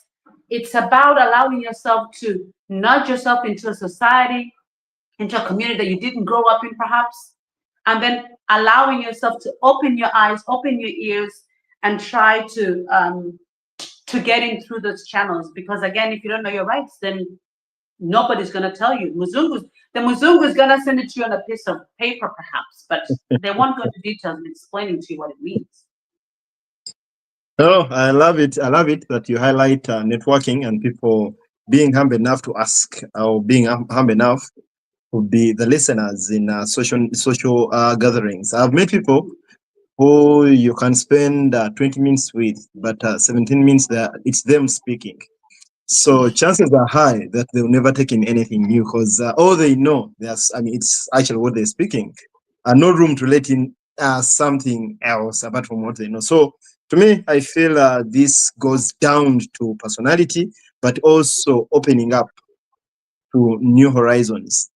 It's about allowing yourself to nudge yourself into a society, into a community that you didn't grow up in perhaps, and then allowing yourself to open your eyes, open your ears, and try to get in through those channels. Because again, if you don't know your rights, then nobody's going to tell you. The Muzungu is going to send it to you on a piece of paper perhaps, but they won't go into details in explaining to you what it means. Oh, I love it. I love it that you highlight networking and people being humble enough to ask, or being humble enough to be the listeners in social gatherings. I've met people who you can spend 20 minutes with, but 17 minutes there, it's them speaking. So chances are high that they'll never take in anything new, because all they know, it's actually what they're speaking. No room to let in something else apart from what they know. So to me, I feel this goes down to personality, but also opening up to new horizons.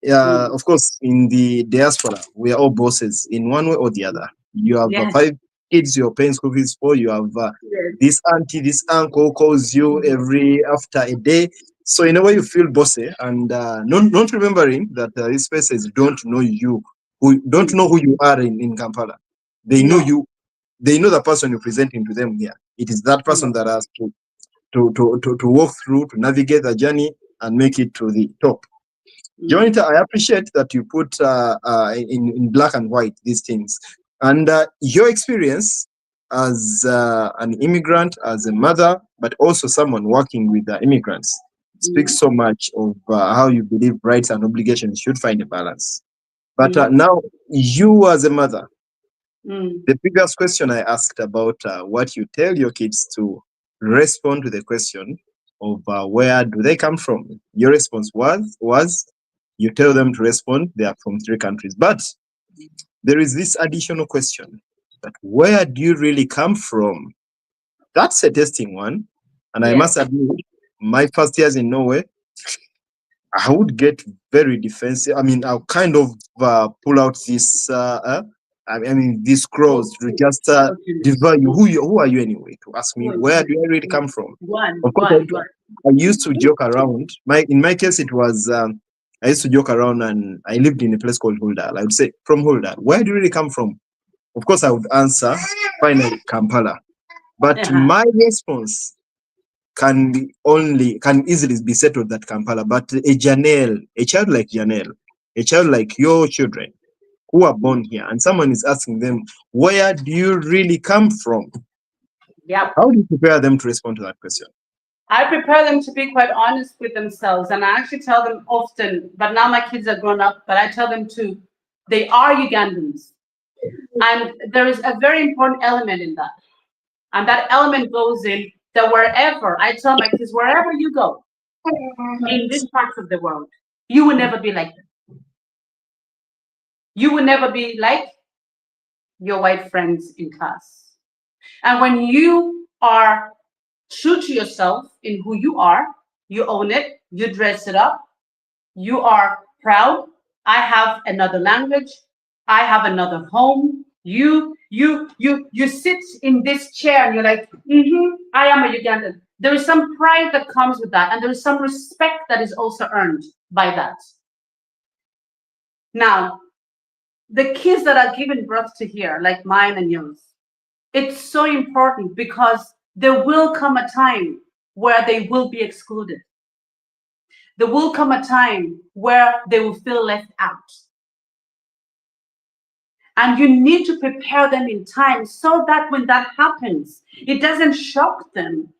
Of course, in the diaspora, we are all bosses in one way or the other. You have 5 kids you're paying school fees for. You have this auntie, this uncle calls you after a day. So in a way, you feel bossy, and not remembering that these spaces don't know you, who don't know who you are in Kampala. They know No. you. They know the person you're presenting to them here. It is that person that has to walk through, to navigate the journey and make it to the top. Jonita, I appreciate that you put in black and white these things, and your experience as an immigrant, as a mother, but also someone working with immigrants, speaks so much of how you believe rights and obligations should find a balance. But now, you as a mother, the previous question I asked about what you tell your kids to respond to the question of where do they come from. Your response was you tell them to respond they are from 3 countries. But there is this additional question that where do you really come from? That's a testing one. And I must admit, my first years in Norway, I would get very defensive. I mean, I'll kind of pull out this these scrolls to just devalue who are you anyway, to ask me where do I really come from. Of course, I used to joke around. In my case, it was I used to joke around, and I lived in a place called Huldal. I would say, from Huldal, where do you really come from? Of course, I would answer, finally, Kampala. But my response can easily be settled at Kampala. But a child like Janelle, a child like your children who are born here, and someone is asking them, where do you really come from? Yeah. How do you prepare them to respond to that question? I prepare them to be quite honest with themselves. And I actually tell them often, but now my kids are grown up, but I tell them to, they are Ugandans. And there is a very important element in that. And that element goes in that wherever, I tell my kids, wherever you go in this part of the world, you will never be like them. You will never be like your white friends in class. And when you are true to yourself in who you are, you own it, you dress it up, you are proud. I have another language, I have another home. You sit in this chair and you're like, I am a Ugandan. There is some pride that comes with that, and there is some respect that is also earned by that. Now, the kids that are given birth to here, like mine and yours, it's so important because there will come a time where they will be excluded. There will come a time where they will feel left out. And you need to prepare them in time so that when that happens, it doesn't shock them.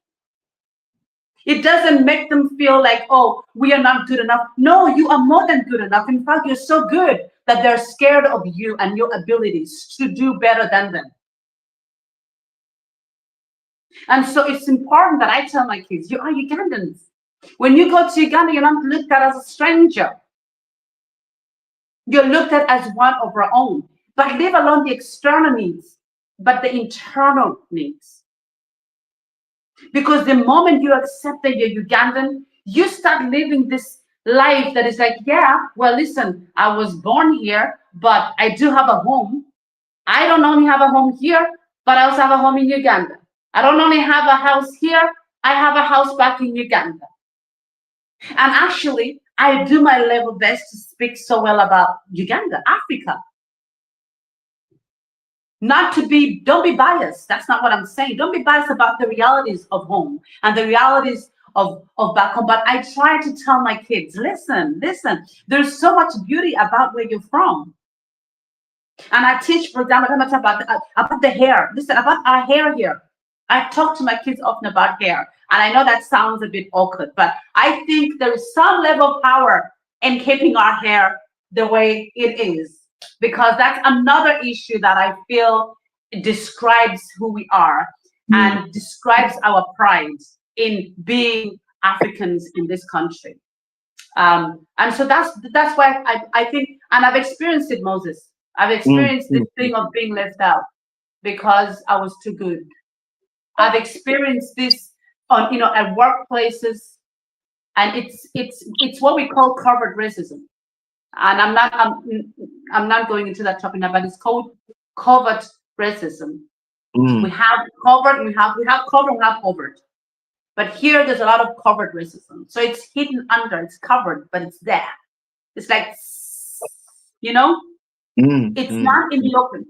It doesn't make them feel like, oh, we are not good enough. No, you are more than good enough. In fact, you're so good that they're scared of you and your abilities to do better than them. And so it's important that I tell my kids, you are Ugandans. When you go to Uganda, you're not looked at as a stranger. You're looked at as one of our own. But leave alone the external needs, but the internal needs. Because the moment you accept that you're Ugandan, you start living this life that is like, yeah, well, listen, I was born here, but I do have a home. I don't only have a home here, but I also have a home in Uganda. I don't only have a house here, I have a house back in Uganda. And actually, I do my level best to speak so well about Uganda, Africa. Don't be biased. That's not what I'm saying. Don't be biased about the realities of home and the realities of back home. But I try to tell my kids, listen, there's so much beauty about where you're from. And I teach, for example, about the hair. Listen, about our hair here. I talk to my kids often about hair. And I know that sounds a bit awkward, but I think there is some level of power in keeping our hair the way it is. Because that's another issue that I feel describes who we are and describes our pride in being Africans in this country. And so that's why I think, and I've experienced it, Moses. I've experienced this thing of being left out because I was too good. I've experienced this on, at workplaces, and it's what we call covert racism. And I'm not going into that topic now, but it's called covert racism. We have covert, we have covert, we have covert. But here, there's a lot of covert racism. So it's hidden under, it's covered, but it's there. It's like, you know, it's not in the open.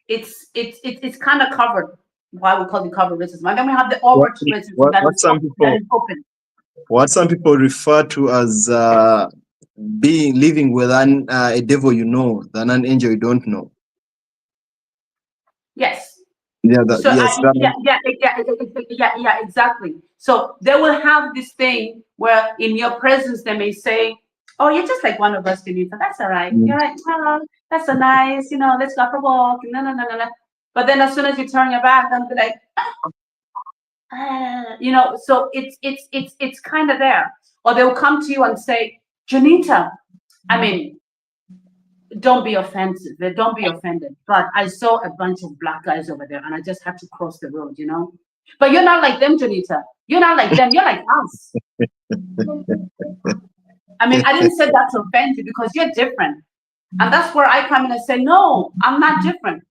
It's kind of covered. Why we call it covered racism. And then we have the overt racism that is open. What some people refer to as living with a devil you know than an angel you don't know. Yes. Yeah, exactly. So they will have this thing where in your presence they may say, "Oh, you're just like one of us, Benita. That's all right. You're like, oh, that's so nice. You know, let's go for a walk." No. But then as soon as you turn your back, they'll be like, you know. So it's kind of there. Or they'll come to you and say, "Janita, I mean, don't be offensive. Don't be offended. But I saw a bunch of black guys over there, and I just had to cross the road, you know. But you're not like them, Janita. You're not like them. You're like us." I mean, I didn't say that to offend you because you're different, and that's where I come in and say, "No, I'm not different.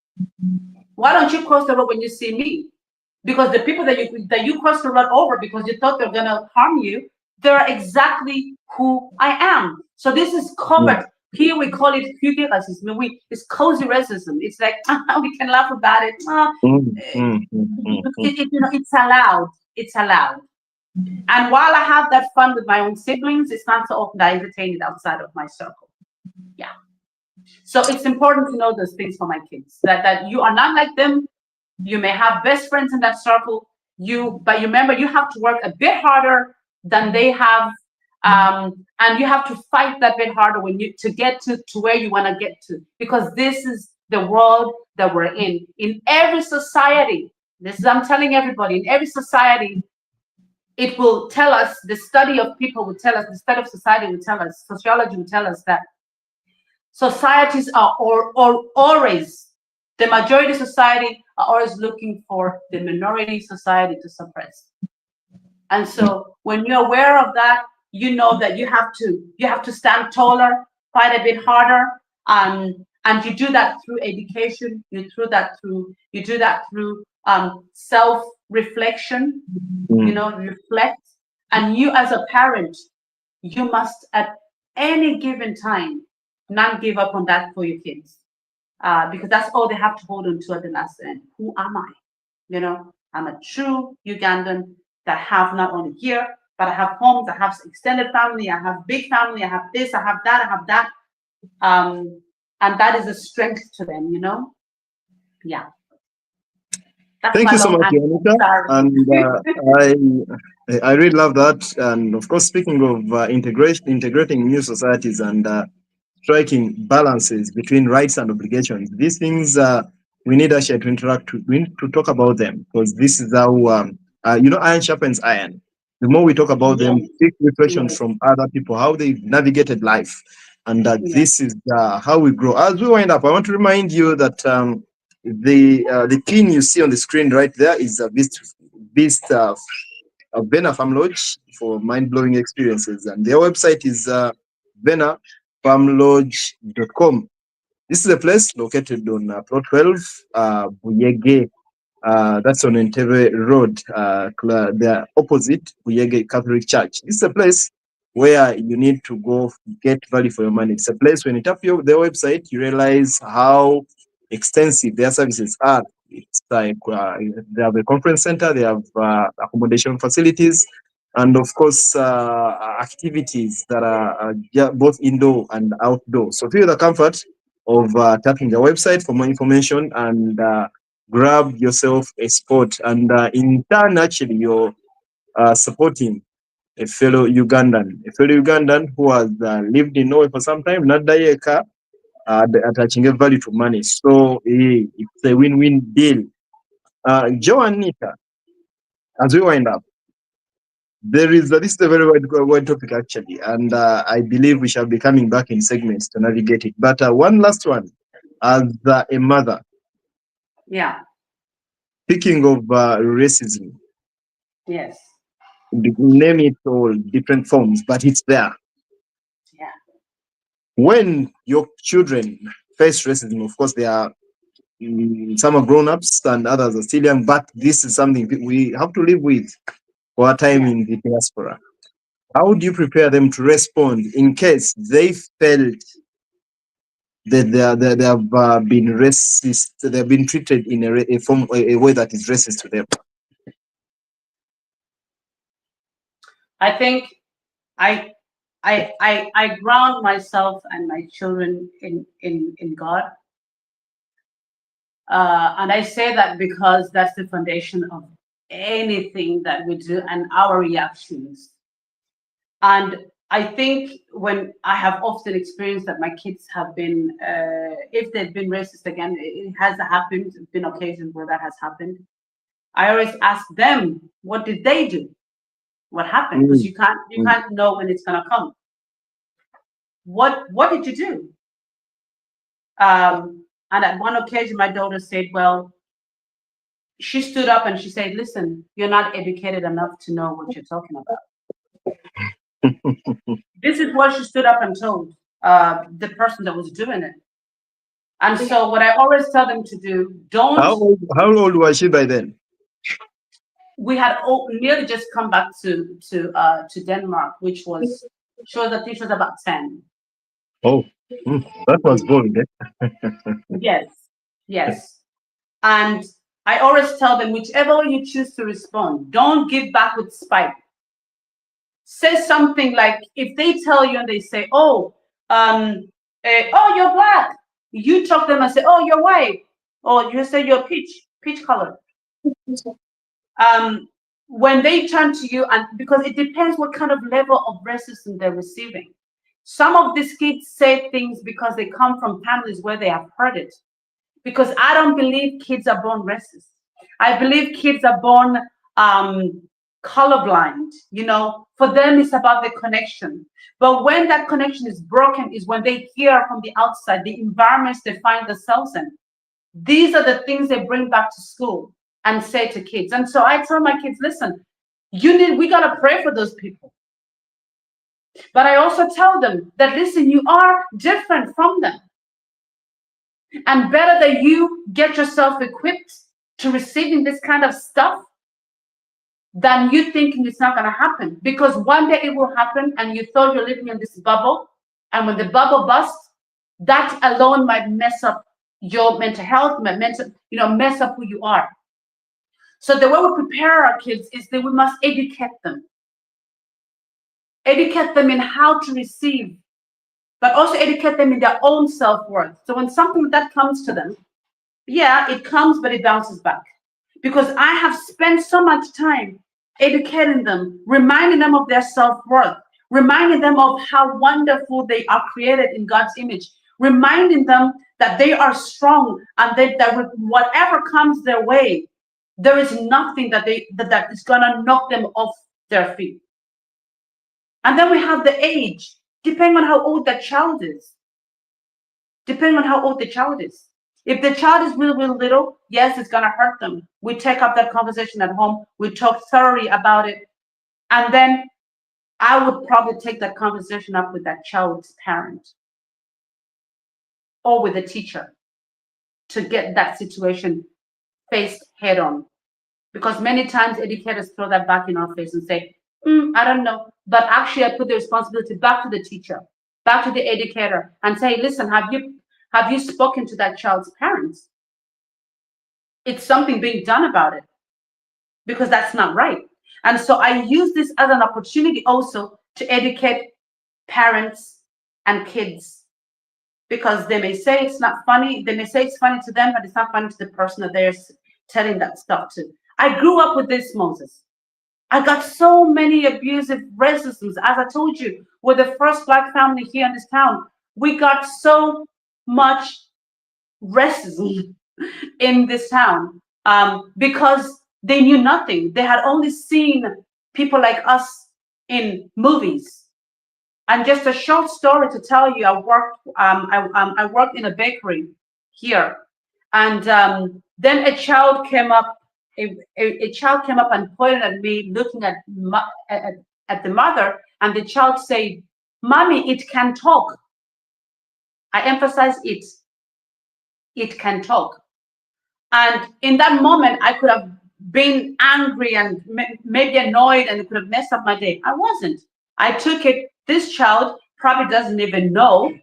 Why don't you cross the road when you see me?" Because the people that you cross the road over because you thought they're gonna harm you, they're exactly who I am. So this is covered. Here we call it hygge racism. It's cozy racism. It's like we can laugh about it. You know, it's allowed. It's allowed. And while I have that fun with my own siblings, it's not so often I entertain it outside of my circle. Yeah. So it's important to know those things for my kids. That you are not like them. You may have best friends in that circle. But you remember you have to work a bit harder than they have. And you have to fight that bit harder to get to where you want to get to, because this is the world that we're in. In every society, I'm telling everybody, in every society, it will tell us, the study of people will tell us, the study of society will tell us, sociology will tell us that societies are always, the majority society are always looking for the minority society to suppress. And so when you're aware of that, you know that you have to stand taller, fight a bit harder, and you do that through education. You do that through self-reflection. You know, reflect. And you as a parent, you must at any given time not give up on that for your kids, because that's all they have to hold on to at the last end. Who am I? You know, I'm a true Ugandan that have not only here, but I have homes, I have extended family, I have big family, I have this, I have that, I have that. And that is a strength to them, you know? Yeah. That's Thank you so much, Janita. And I really love that. And of course, speaking of integrating new societies and striking balances between rights and obligations, these things we need actually to interact. We need to talk about them, because this is how iron sharpens iron. The more we talk about them, take reflections from other people, how they navigated life, and that this is how we grow. As we wind up, I want to remind you that the pin you see on the screen right there is a Beast of Vena Farm Lodge for mind-blowing experiences, and their website is venafarmlodge.com. This is a place located on plot 12, Buyege. That's on Entebbe Road, the opposite Buyege Catholic Church. This is a place where you need to go get value for your money. It's a place when you tap their website, you realize how extensive their services are. It's like they have a conference center, they have accommodation facilities, and of course activities that are both indoor and outdoor. So feel the comfort of tapping the website for more information and grab yourself a spot, and in turn actually you're supporting a fellow Ugandan who has lived in Norway for some time, not Dayeka, attaching a value to money. So it's a win-win deal. Joe and Nita, as we wind up, this is a very wide topic actually, and I believe we shall be coming back in segments to navigate it. But one last one, as a mother. Yeah. Speaking of racism. Yes. Name it all, different forms, but it's there. Yeah. When your children face racism, of course, they are some are grown-ups and others are still young, but this is something we have to live with. or a time in the diaspora. How would you prepare them to respond in case they felt that they have been racist, they have been treated in a way that is racist to them? I think I ground myself and my children in God. And I say that because that's the foundation of anything that we do and our reactions. And I think when I have often experienced that my kids have been, if they've been racist again, it has happened, there's been occasions where that has happened. I always ask them, what did they do? What happened? Because you can't know when it's gonna come. What did you do? And at one occasion, my daughter said, well, she stood up and she said, listen, you're not educated enough to know what you're talking about. This is what she stood up and told the person that was doing it. And so what I always tell them to do, don't... How old was she by then? We had nearly just come back to Denmark, which was, she was about 10. Oh, that was bold. Yes. And I always tell them, whichever way you choose to respond, don't give back with spite. Say something like, if they tell you and they say, oh, you're black, you talk to them and say, oh, you're white, or you say you're peach color. When they turn to you, and because it depends what kind of level of racism they're receiving. Some of these kids say things because they come from families where they have heard it. Because I don't believe kids are born racist. I believe kids are born colorblind. You know, for them it's about the connection. But when that connection is broken is when they hear from the outside, the environments they find themselves in. These are the things they bring back to school and say to kids. And so I tell my kids, listen, we gotta pray for those people. But I also tell them that, listen, you are different from them. And better that you get yourself equipped to receiving this kind of stuff than you thinking it's not going to happen. Because one day it will happen and you thought you're living in this bubble. And when the bubble busts, that alone might mess up your mental health, mess up who you are. So the way we prepare our kids is that we must educate them. Educate them in how to receive, but also educate them in their own self-worth. So when something like that comes to them, yeah, it comes, but it bounces back. Because I have spent so much time educating them, reminding them of their self-worth, reminding them of how wonderful they are created in God's image, reminding them that they are strong and that whatever comes their way, there is nothing that is gonna knock them off their feet. And then we have the age, depending on how old that child is. Depending on how old the child is. If the child is really, really little, yes, it's going to hurt them. We take up that conversation at home. We talk thoroughly about it. And then I would probably take that conversation up with that child's parent or with the teacher to get that situation faced head on. Because many times educators throw that back in our face and say, I don't know. But actually, I put the responsibility back to the teacher, back to the educator, and say, listen, have you spoken to that child's parents? It's something being done about it, because that's not right. And so I use this as an opportunity also to educate parents and kids, because they may say it's not funny. They may say it's funny to them, but it's not funny to the person that they're telling that stuff to. I grew up with this, Moses. I got so many abusive racisms. As I told you, we're the first Black family here in this town. We got so much racism in this town because they knew nothing. They had only seen people like us in movies. And just a short story to tell you, I worked in a bakery here, and then a child came up. A child came up and pointed at me, looking at the mother, and the child said, "Mommy, it can talk." I emphasize it can talk. And in that moment, I could have being angry and maybe annoyed and it could have messed up my day. I wasn't. I took it. This child probably doesn't even know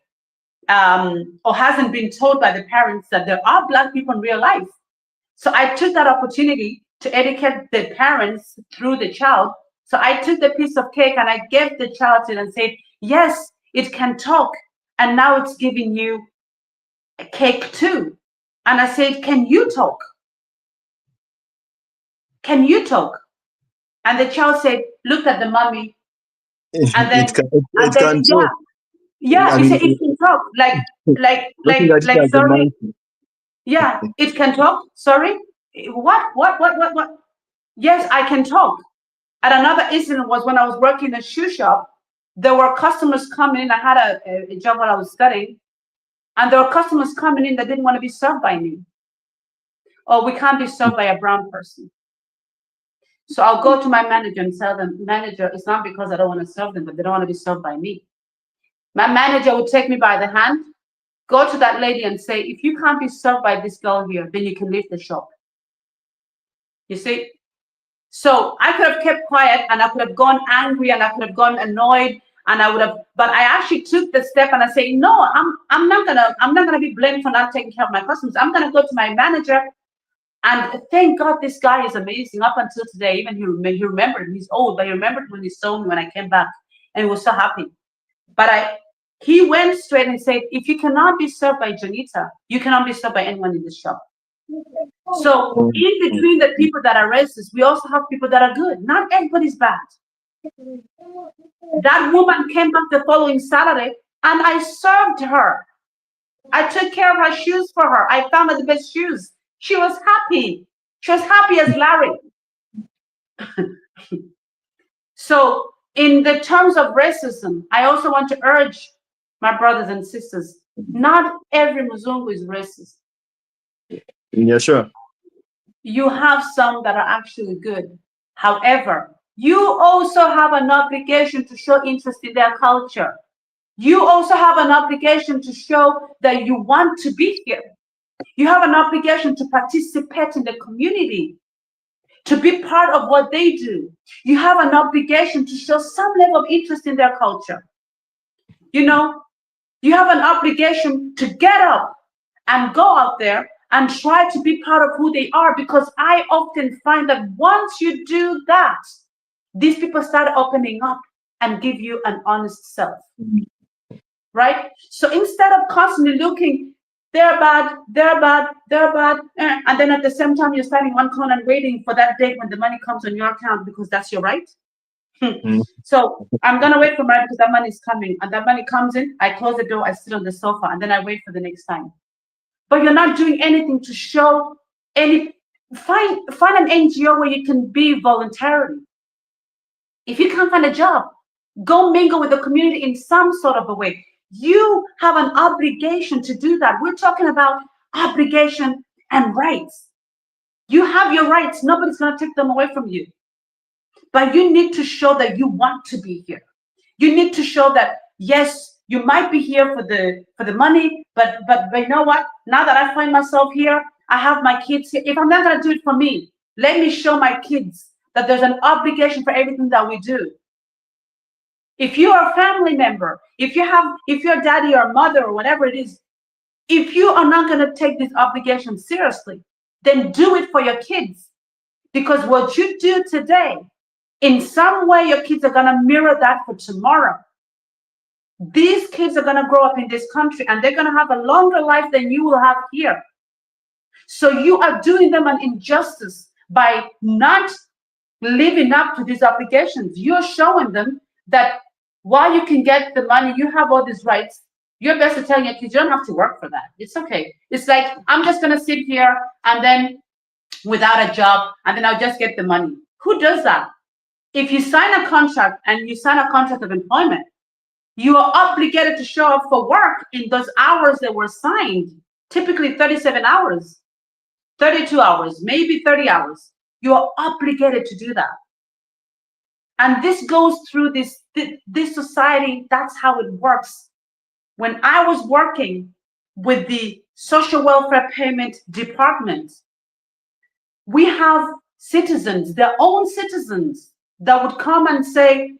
or hasn't been told by the parents that there are Black people in real life. So I took that opportunity to educate the parents through the child. So I took the piece of cake and I gave the child it and said, yes, it can talk. And now it's giving you a cake too. And I said, can you talk? Can you talk? And the child said, looked at the mommy. And then, it can talk. Yeah, he said it can talk. Like sorry. Yeah, it can talk. Sorry. What? Yes, I can talk. And another incident was when I was working in a shoe shop. There were customers coming in. I had a job while I was studying. And there were customers coming in that didn't want to be served by me. Or we can't be served by a brown person. So I'll go to my manager and tell them, manager, it's not because I don't want to serve them, but they don't want to be served by me. My manager would take me by the hand, go to that lady and say, if you can't be served by this girl here, then you can leave the shop. You see? So I could have kept quiet and I could have gone angry and I could have gone annoyed and I would have, but I actually took the step and I say, no, I'm not gonna be blamed for not taking care of my customers. I'm gonna go to my manager. And thank God this guy is amazing. Up until today, even he remembered. He's old, but he remembered when he saw me when I came back, and he was so happy. But he went straight and said, if you cannot be served by Janita, you cannot be served by anyone in this shop. So in between the people that are racist, we also have people that are good. Not everybody's bad. That woman came back the following Saturday, and I served her. I took care of her shoes for her. I found her the best shoes. She was happy. She was happy as Larry. So in the terms of racism, I also want to urge my brothers and sisters, not every Mzungu is racist. Yeah, sure. You have some that are actually good. However, you also have an obligation to show interest in their culture. You also have an obligation to show that you want to be here. You have an obligation to participate in the community, to be part of what they do. You have an obligation to show some level of interest in their culture. You know, you have an obligation to get up and go out there and try to be part of who they are, because I often find that once you do that, these people start opening up and give you an honest self, right? So instead of constantly looking, they're bad, and then at the same time you're standing one corner and waiting for that day when the money comes on your account because that's your right. So I'm gonna wait for money because that money is coming, and that money comes in, I close the door, I sit on the sofa, and then I wait for the next time. But you're not doing anything to show any. Find an NGO where you can be voluntarily. If you can't find a job, go mingle with the community in some sort of a way. You have an obligation to do that. We're talking about obligation and rights. You have your rights. Nobody's going to take them away from you. But you need to show that you want to be here. You need to show that, yes, you might be here for the money, but you know what? Now that I find myself here, I have my kids here. If I'm not going to do it for me, let me show my kids that there's an obligation for everything that we do. If you are a family member, if your daddy or mother or whatever it is, if you are not going to take this obligation seriously, then do it for your kids. Because what you do today, in some way, your kids are going to mirror that for tomorrow. These kids are going to grow up in this country and they're going to have a longer life than you will have here. So you are doing them an injustice by not living up to these obligations. You're showing them that while you can get the money, you have all these rights. You're best to tell your kids you don't have to work for that. It's okay. It's like, I'm just going to sit here and then without a job, and then I'll just get the money. Who does that? If you sign a contract and you sign a contract of employment, you are obligated to show up for work in those hours that were signed, typically 37 hours, 32 hours, maybe 30 hours. You are obligated to do that. And this goes through this society. That's how it works. When I was working with the social welfare payment department, we have citizens, their own citizens, that would come and say,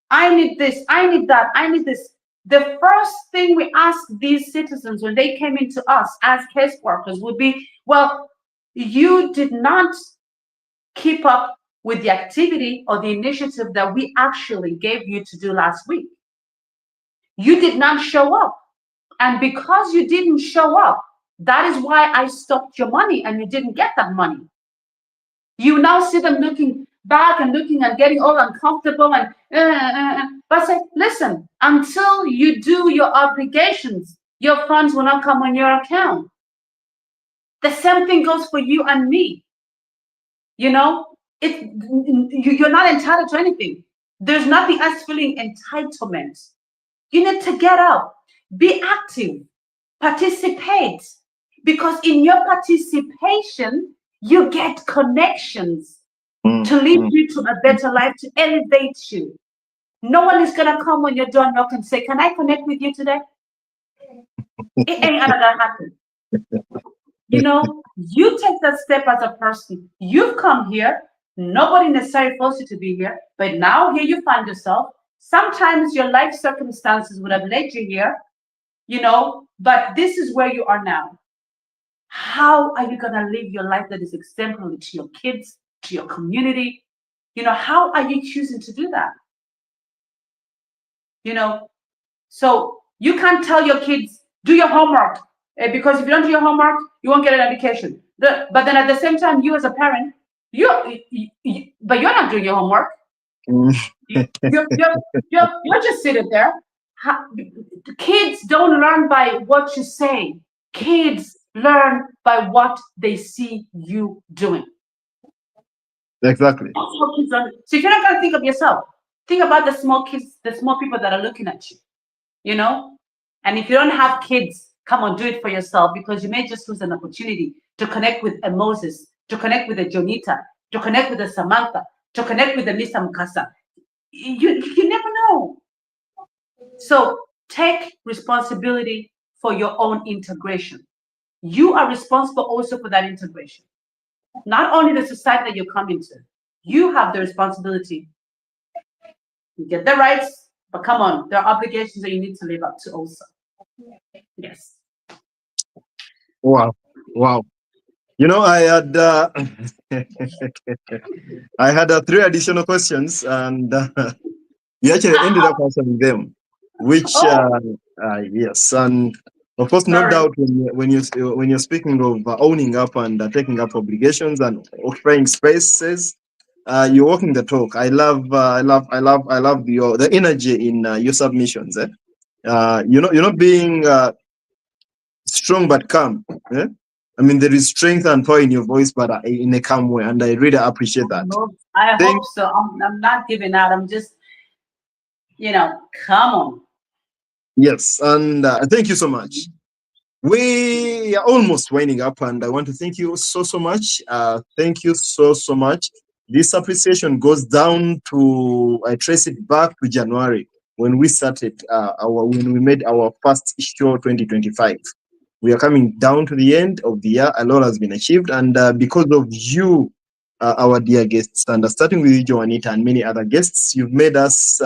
I need this, I need that, I need this. The first thing we ask these citizens when they came into us as caseworkers would be, well, you did not keep up with the activity or the initiative that we actually gave you to do last week. You did not show up. And because you didn't show up, that is why I stopped your money and you didn't get that money. You now see them looking back and looking and getting all uncomfortable and but say, listen, until you do your obligations, your funds will not come on your account. The same thing goes for you and me. You know, you're not entitled to anything. There's nothing as feeling entitlement. You need to get up, be active, participate, because in your participation, you get connections to lead you to a better life, to elevate you. No one is going to come on your door knock and say, can I connect with you today? It ain't gonna happen. You know, you take that step as a person. You've come here. Nobody necessarily forced you to be here, but now here you find yourself. Sometimes your life circumstances would have led you here, you know, but this is where you are now. How are you going to live your life that is exemplary to your kids, to your community? You know, how are you choosing to do that? You know, so you can't tell your kids, do your homework, because if you don't do your homework, you won't get an education. But then at the same time, you as a parent, but you're not doing your homework. You're just sitting there. Kids don't learn by what you say. Kids learn by what they see you doing. Exactly. So if you're not going to think of yourself, think about the small kids, the small people that are looking at you, you know? And if you don't have kids, come on, do it for yourself, because you may just lose an opportunity to connect with a Moses, to connect with a Jonita, to connect with a Samantha, to connect with a Mr. Mukasa. You never know. So take responsibility for your own integration. You are responsible also for that integration. Not only the society that you come into, you have the responsibility. You get the rights, but come on, there are obligations that you need to live up to also. Yes. Wow. Wow. You know, I had I had 3 additional questions, and you actually ended up answering them, which yes, and of course, no doubt when you're speaking of owning up and taking up obligations and occupying spaces, you're walking the talk. I love the energy in your submissions. You're not being strong but calm. I mean, there is strength and power in your voice, but in a calm way, and I really appreciate that. I hope so. I'm not giving out. I'm just, you know, come on. Yes, and thank you so much. We are almost winding up, and I want to thank you so much. Thank you so much. This appreciation goes down to, I trace it back to January when we started when we made our first show 2025. We are coming down to the end of the year. A lot has been achieved, and because of you, our dear guests, and starting with you, Joanita, and many other guests, you've made us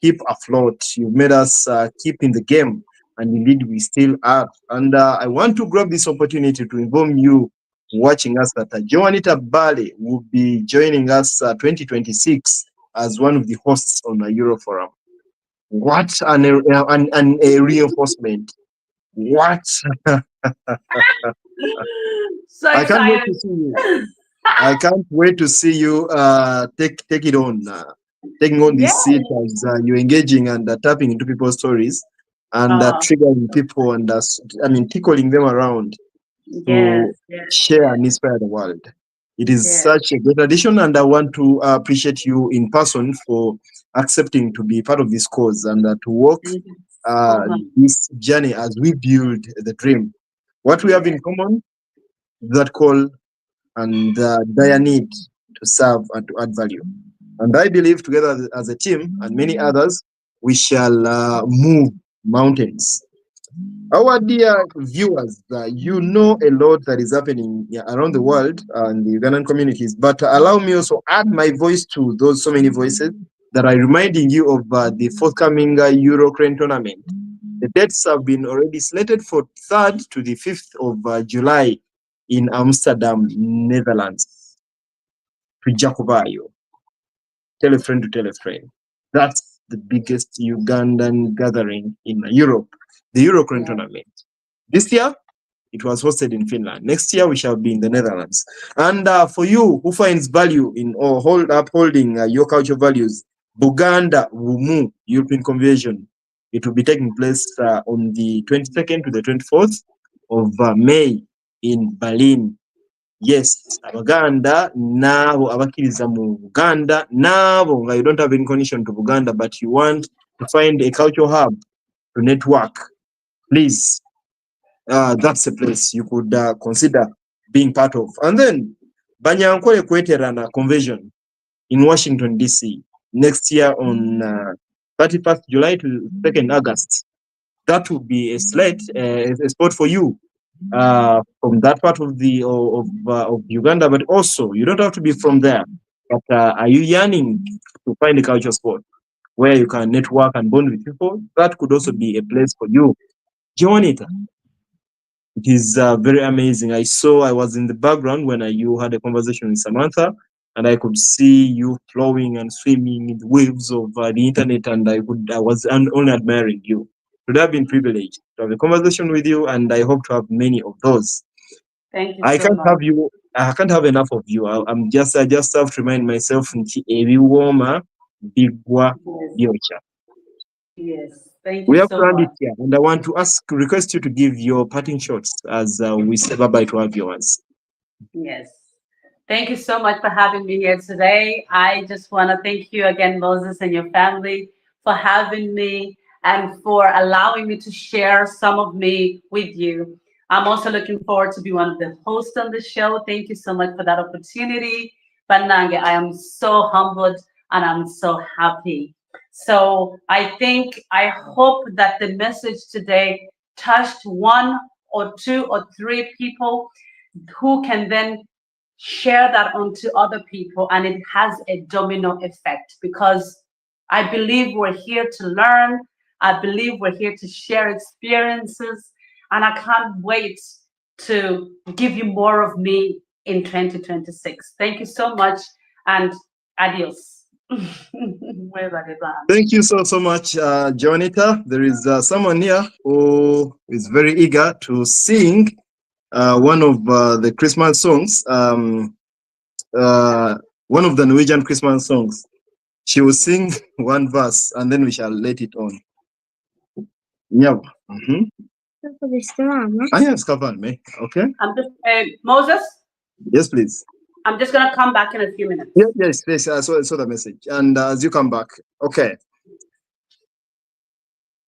keep afloat. You've made us keep in the game, and indeed we still are. And I want to grab this opportunity to inform you watching us that Joanita Bale will be joining us 2026 as one of the hosts on the Euroforum. What a reinforcement! What? So I can't wait to see you. I can't wait to see you take it on, taking on this seat as you're engaging and tapping into people's stories and triggering people and tickling them around to share and inspire the world. It is such a great addition, and I want to appreciate you in person for accepting to be part of this cause and to walk this journey as we build the dream. What we have in common, that call and dire need to serve and to add value. And I believe together as a team and many others, we shall move mountains. Our dear viewers, you know a lot that is happening around the world and the Ugandan communities, but allow me also add my voice to those so many voices that are reminding you of the forthcoming Eurocrane tournament. The dates have been already slated for 3rd to the 5th of July in Amsterdam, Netherlands. Tujakubayo. Tell a friend to tell a friend. That's the biggest Ugandan gathering in Europe, the Eurocrane tournament. This year, it was hosted in Finland. Next year, we shall be in the Netherlands. And for you who finds value in upholding your cultural values, Buganda Wumu European Convention, it will be taking place on the 22nd to the 24th of May in Berlin. Yes, Abaganda, nabo abakiriza mu Buganda, nabo you don't have any connection to Buganda, but you want to find a cultural hub to network, please. That's a place you could consider being part of. And then Banyankole Kweterana Convention in Washington, D.C. next year on 31st July to 2nd August. That would be a slate, a spot for you from that part of the of Uganda, but also you don't have to be from there. But are you yearning to find a culture spot where you can network and bond with people? That could also be a place for you. Join it. It is very amazing. I was in the background when you had a conversation with Samantha, and I could see you flowing and swimming in the waves of the internet, and I was only admiring you. It would have been privileged to have a conversation with you, and I hope to have many of those. Thank you. I can't have you. I can't have enough of you. I just have to remind myself, warmer, bigwa, yocha. Yes. Thank We you have so planned much. it here, and I want to request you to give your parting shots as we say bye-bye to our viewers. Yes. Thank you so much for having me here today. I just want to thank you again, Moses, and your family for having me and for allowing me to share some of me with you. I'm also looking forward to be one of the hosts on the show. Thank you so much for that opportunity. Banange, I am so humbled and I'm so happy. So I hope that the message today touched one or two or three people who can then share that onto other people, and it has a domino effect, because I believe we're here to learn. I believe we're here to share experiences, and I can't wait to give you more of me in 2026. Thank you so much, and adios. Thank you so much, Jonita. There is someone here who is very eager to sing one of the Christmas songs, one of the Norwegian Christmas songs. She will sing one verse and then we shall let it on. Yeah. I have covered me. Okay. I'm just Moses. Yes, please. I'm just gonna come back in a few minutes. Yes. I saw the message. And as you come back, okay.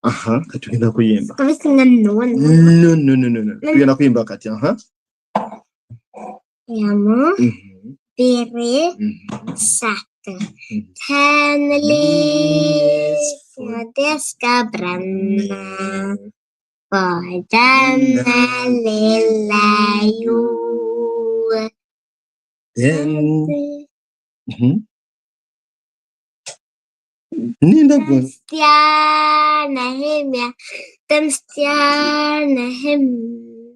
Katugenda kuyimba. No. Tugenda kuyimba kati. Yamu. Biri. Sat. 10 leaves for det ska bränna på denna lilla jord. Den stjärnehimmel, den stjärnehimmel.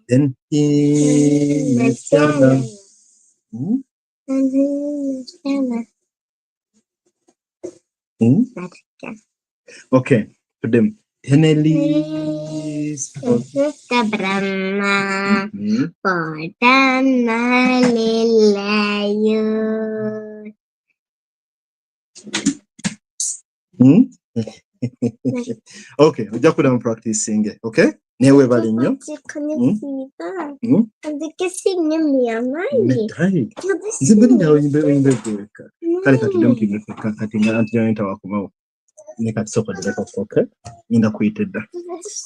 Den himmelstjärna. Okay, to them. Hennelis ska bränna på denna lilla jord. Okay, ujja kudamu practicing, okay? Newe balinyo. Zibali nawe nyimbe kuweka. Kale kati don't give it kati nga antijonita wakumawo. Nekati soko direko, okay? Ninda kuitedda.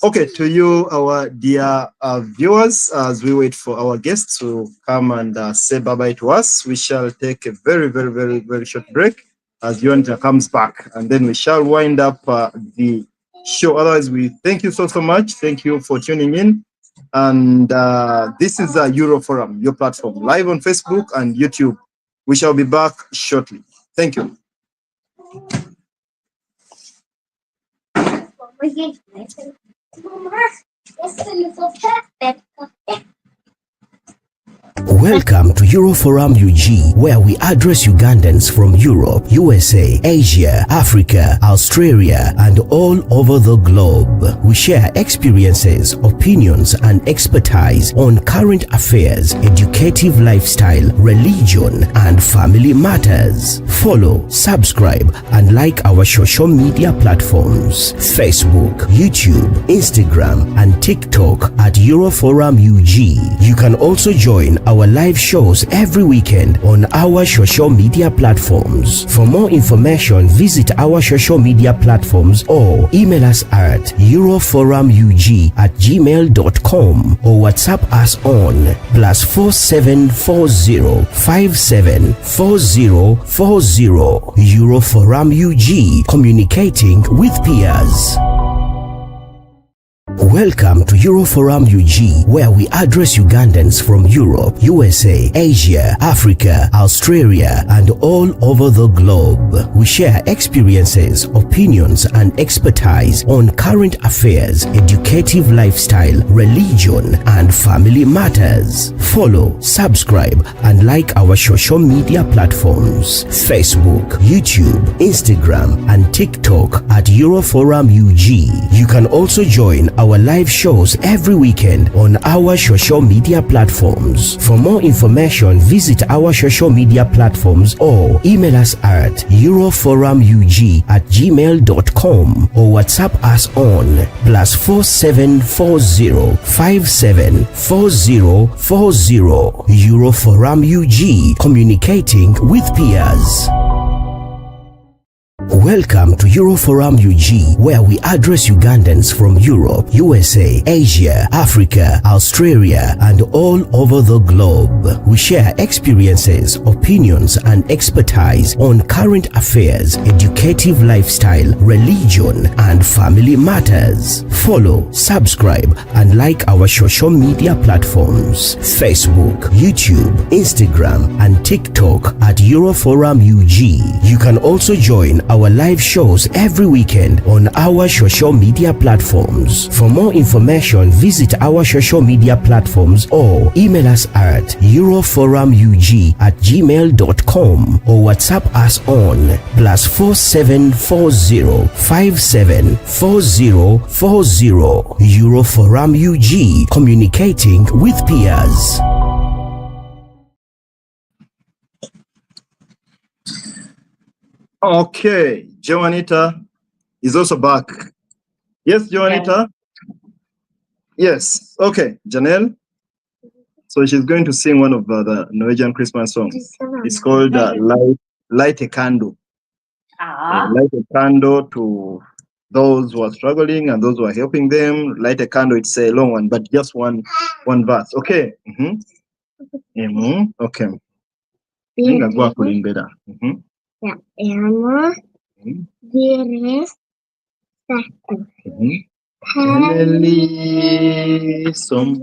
Okay, to you, our dear viewers, as we wait for our guests to come and say bye-bye to us, we shall take a very, very, very, very short break as Jonita comes back, and then we shall wind up the Sure. Otherwise, we thank you so much. Thank you for tuning in. And this is a Euroforum, your platform, live on Facebook and YouTube. We shall be back shortly. Thank you. Welcome to Euroforum UG, where we address Ugandans from Europe, USA, Asia, Africa, Australia, and all over the globe. We share experiences, opinions, and expertise on current affairs, educative lifestyle, religion, and family matters. Follow, subscribe, and like our social media platforms: Facebook, YouTube, Instagram, and TikTok at Euroforum UG. You can also join our live shows every weekend on our social media platforms. For more information, visit our social media platforms or email us at euroforumug@gmail.com or WhatsApp us on +4740 574040. Euroforum UG, communicating with peers. Welcome to Euroforum UG, where we address Ugandans from Europe, USA, Asia, Africa, Australia, and all over the globe. We share experiences, opinions, and expertise on current affairs, educative lifestyle, religion, and family matters. Follow, subscribe, and like our social media platforms: Facebook, YouTube, Instagram, and TikTok at Euroforum UG. You can also join our live shows every weekend on our social media platforms. For more information, visit our social media platforms or email us at euroforumug@gmail.com or WhatsApp us on +4740 574040. Euroforum UG, communicating with peers. Welcome to Euroforum UG, where we address Ugandans from Europe, USA, Asia, Africa, Australia, and all over the globe. We share experiences, opinions, and expertise on current affairs, educative lifestyle, religion, and family matters. Follow, subscribe, and like our social media platforms: Facebook, YouTube, Instagram, and TikTok at Euroforum UG. You can also join our live shows every weekend on our social media platforms. For more information, visit our social media platforms or email us at euroforumug@gmail.com or WhatsApp us on +4740 574040. Euroforum UG, communicating with peers. Okay, Joanita is also back. Yes, Joanita? Yes. Okay, Janelle. So she's going to sing one of the Norwegian Christmas songs. It's called Light a Candle. Light a candle to those who are struggling and those who are helping them. Light a candle, it's a long one, but just one verse. Okay. Okay. Amo dire satu.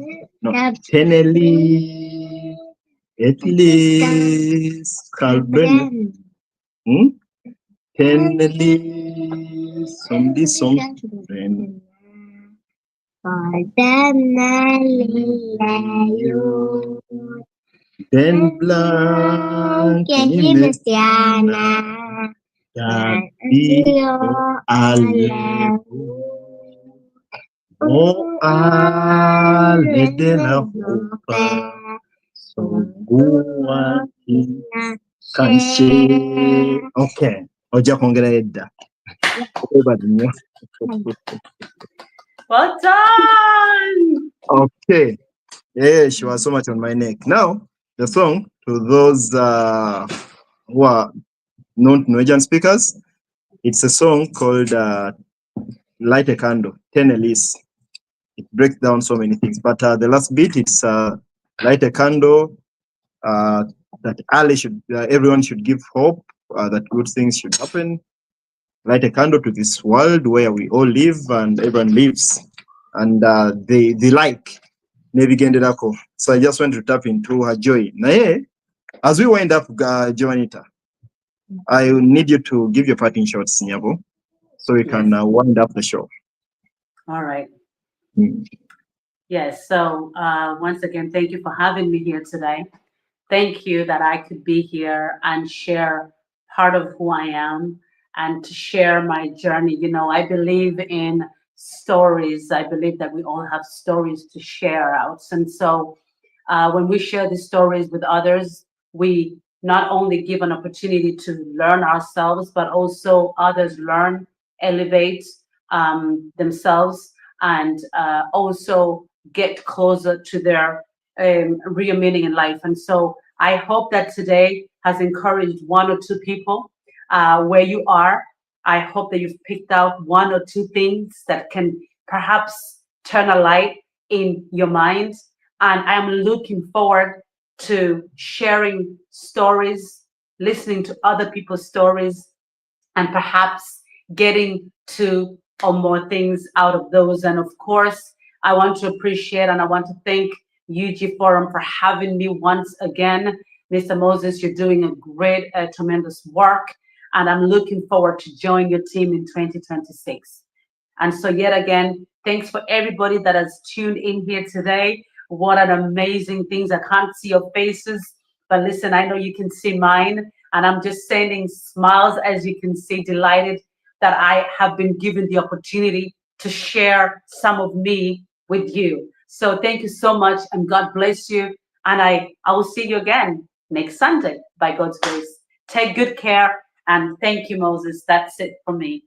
Teneli etlis kalben. Teneli somdi som. Pardana lilayu. Den blanc Cristiana Dio ale de la hopa sogua kanche. Okay, oja kongera edda. Well done. Okay, yeah, she was so much on my neck. Now the song to those who are non-Norwegian speakers, it's a song called Light a Candle, Tenelis. It breaks down so many things, but the last bit, it's light a candle, that everyone should give hope, that good things should happen, light a candle to this world where we all live and everyone lives, and they like Nebigenderako. So I just want to tap into her joy. Nae, as we wind up, Joanita, I need you to give your parting shots, Nyabo, so we can wind up the show. All right. Yes. So once again, thank you for having me here today. Thank you that I could be here and share part of who I am and to share my journey. You know, I believe in stories. I believe that we all have stories to share out. And so when we share these stories with others, we not only give an opportunity to learn ourselves, but also others learn, elevate themselves, and also get closer to their real meaning in life. And so I hope that today has encouraged one or two people where you are. I hope that you've picked out one or two things that can perhaps turn a light in your mind. And I'm looking forward to sharing stories, listening to other people's stories, and perhaps getting two or more things out of those. And of course, I want to appreciate and I want to thank UG Forum for having me once again. Mr. Moses, you're doing a great, tremendous work, and I'm looking forward to join your team in 2026. And so yet again, thanks for everybody that has tuned in here today. What an amazing things. I can't see your faces, but listen, I know you can see mine, and I'm just sending smiles, as you can see, delighted that I have been given the opportunity to share some of me with you. So thank you so much, and God bless you. And I will see you again next Sunday by God's grace. Take good care, and thank you, Moses. That's it for me.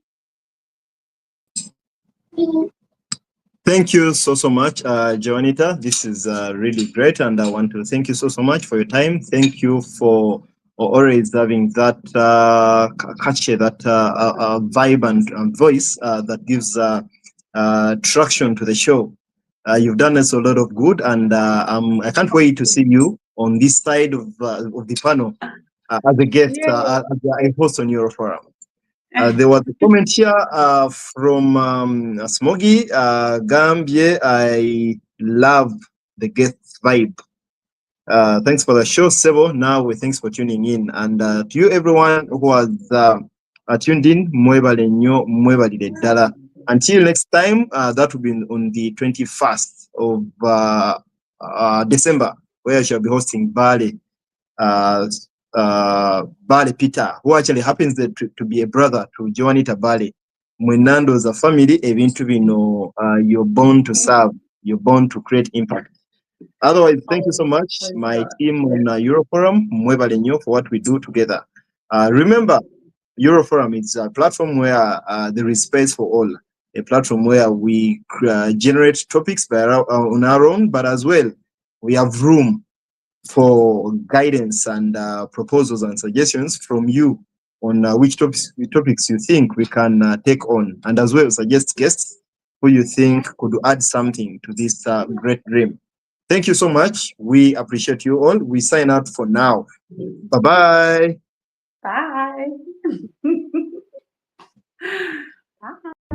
Thank you so much, Joanita. This is really great, and I want to thank you so much for your time. Thank you for always having that catchy, that vibe and voice that gives traction to the show. You've done us a lot of good, and I can't wait to see you on this side of the panel as a guest, as a host on Euroforum. There was a comment here from Smogy Gambia. I love the guest vibe. Thanks for the show, Sebo. Now, thanks for tuning in. And to you, everyone who has tuned in, mwebale nyo, mwebale dala. Until next time, that will be on the 21st of December, where I shall be hosting Bale Peter, who actually happens to be a brother to Joanita Bale. Mwenando's a family, ebintu bino, you're born to serve, you're born to create impact. Otherwise, thank you so much, my team on Euroforum, mwebale nyo, for what we do together. Remember, Euroforum is a platform where there is space for all. A platform where we generate topics on our own, but as well, we have room for guidance and proposals and suggestions from you on which topics you think we can take on, and as well suggest guests who you think could add something to this great dream. Thank you so much. We appreciate you all. We sign out for now. Bye-bye. Bye.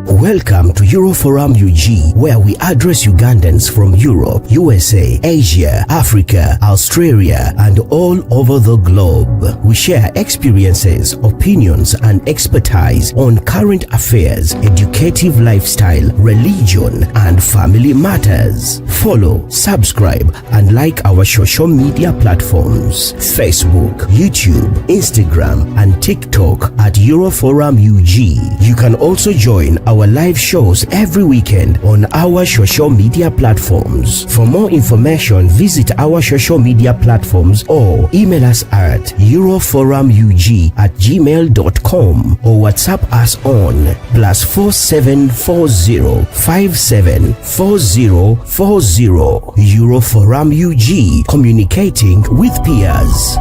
Welcome to Euroforum UG, where we address Ugandans from Europe, USA, Asia, Africa, Australia, and all over the globe. We share experiences, opinions, and expertise on current affairs, educative lifestyle, religion, and family matters. Follow, subscribe, and like our social media platforms: Facebook, YouTube, Instagram, and TikTok at Euroforum UG. You can also join our live shows every weekend on our social media platforms. For more information, visit our social media platforms or email us at euroforumug@gmail.com or WhatsApp us on +4740 574040. Euroforum UG, communicating with peers.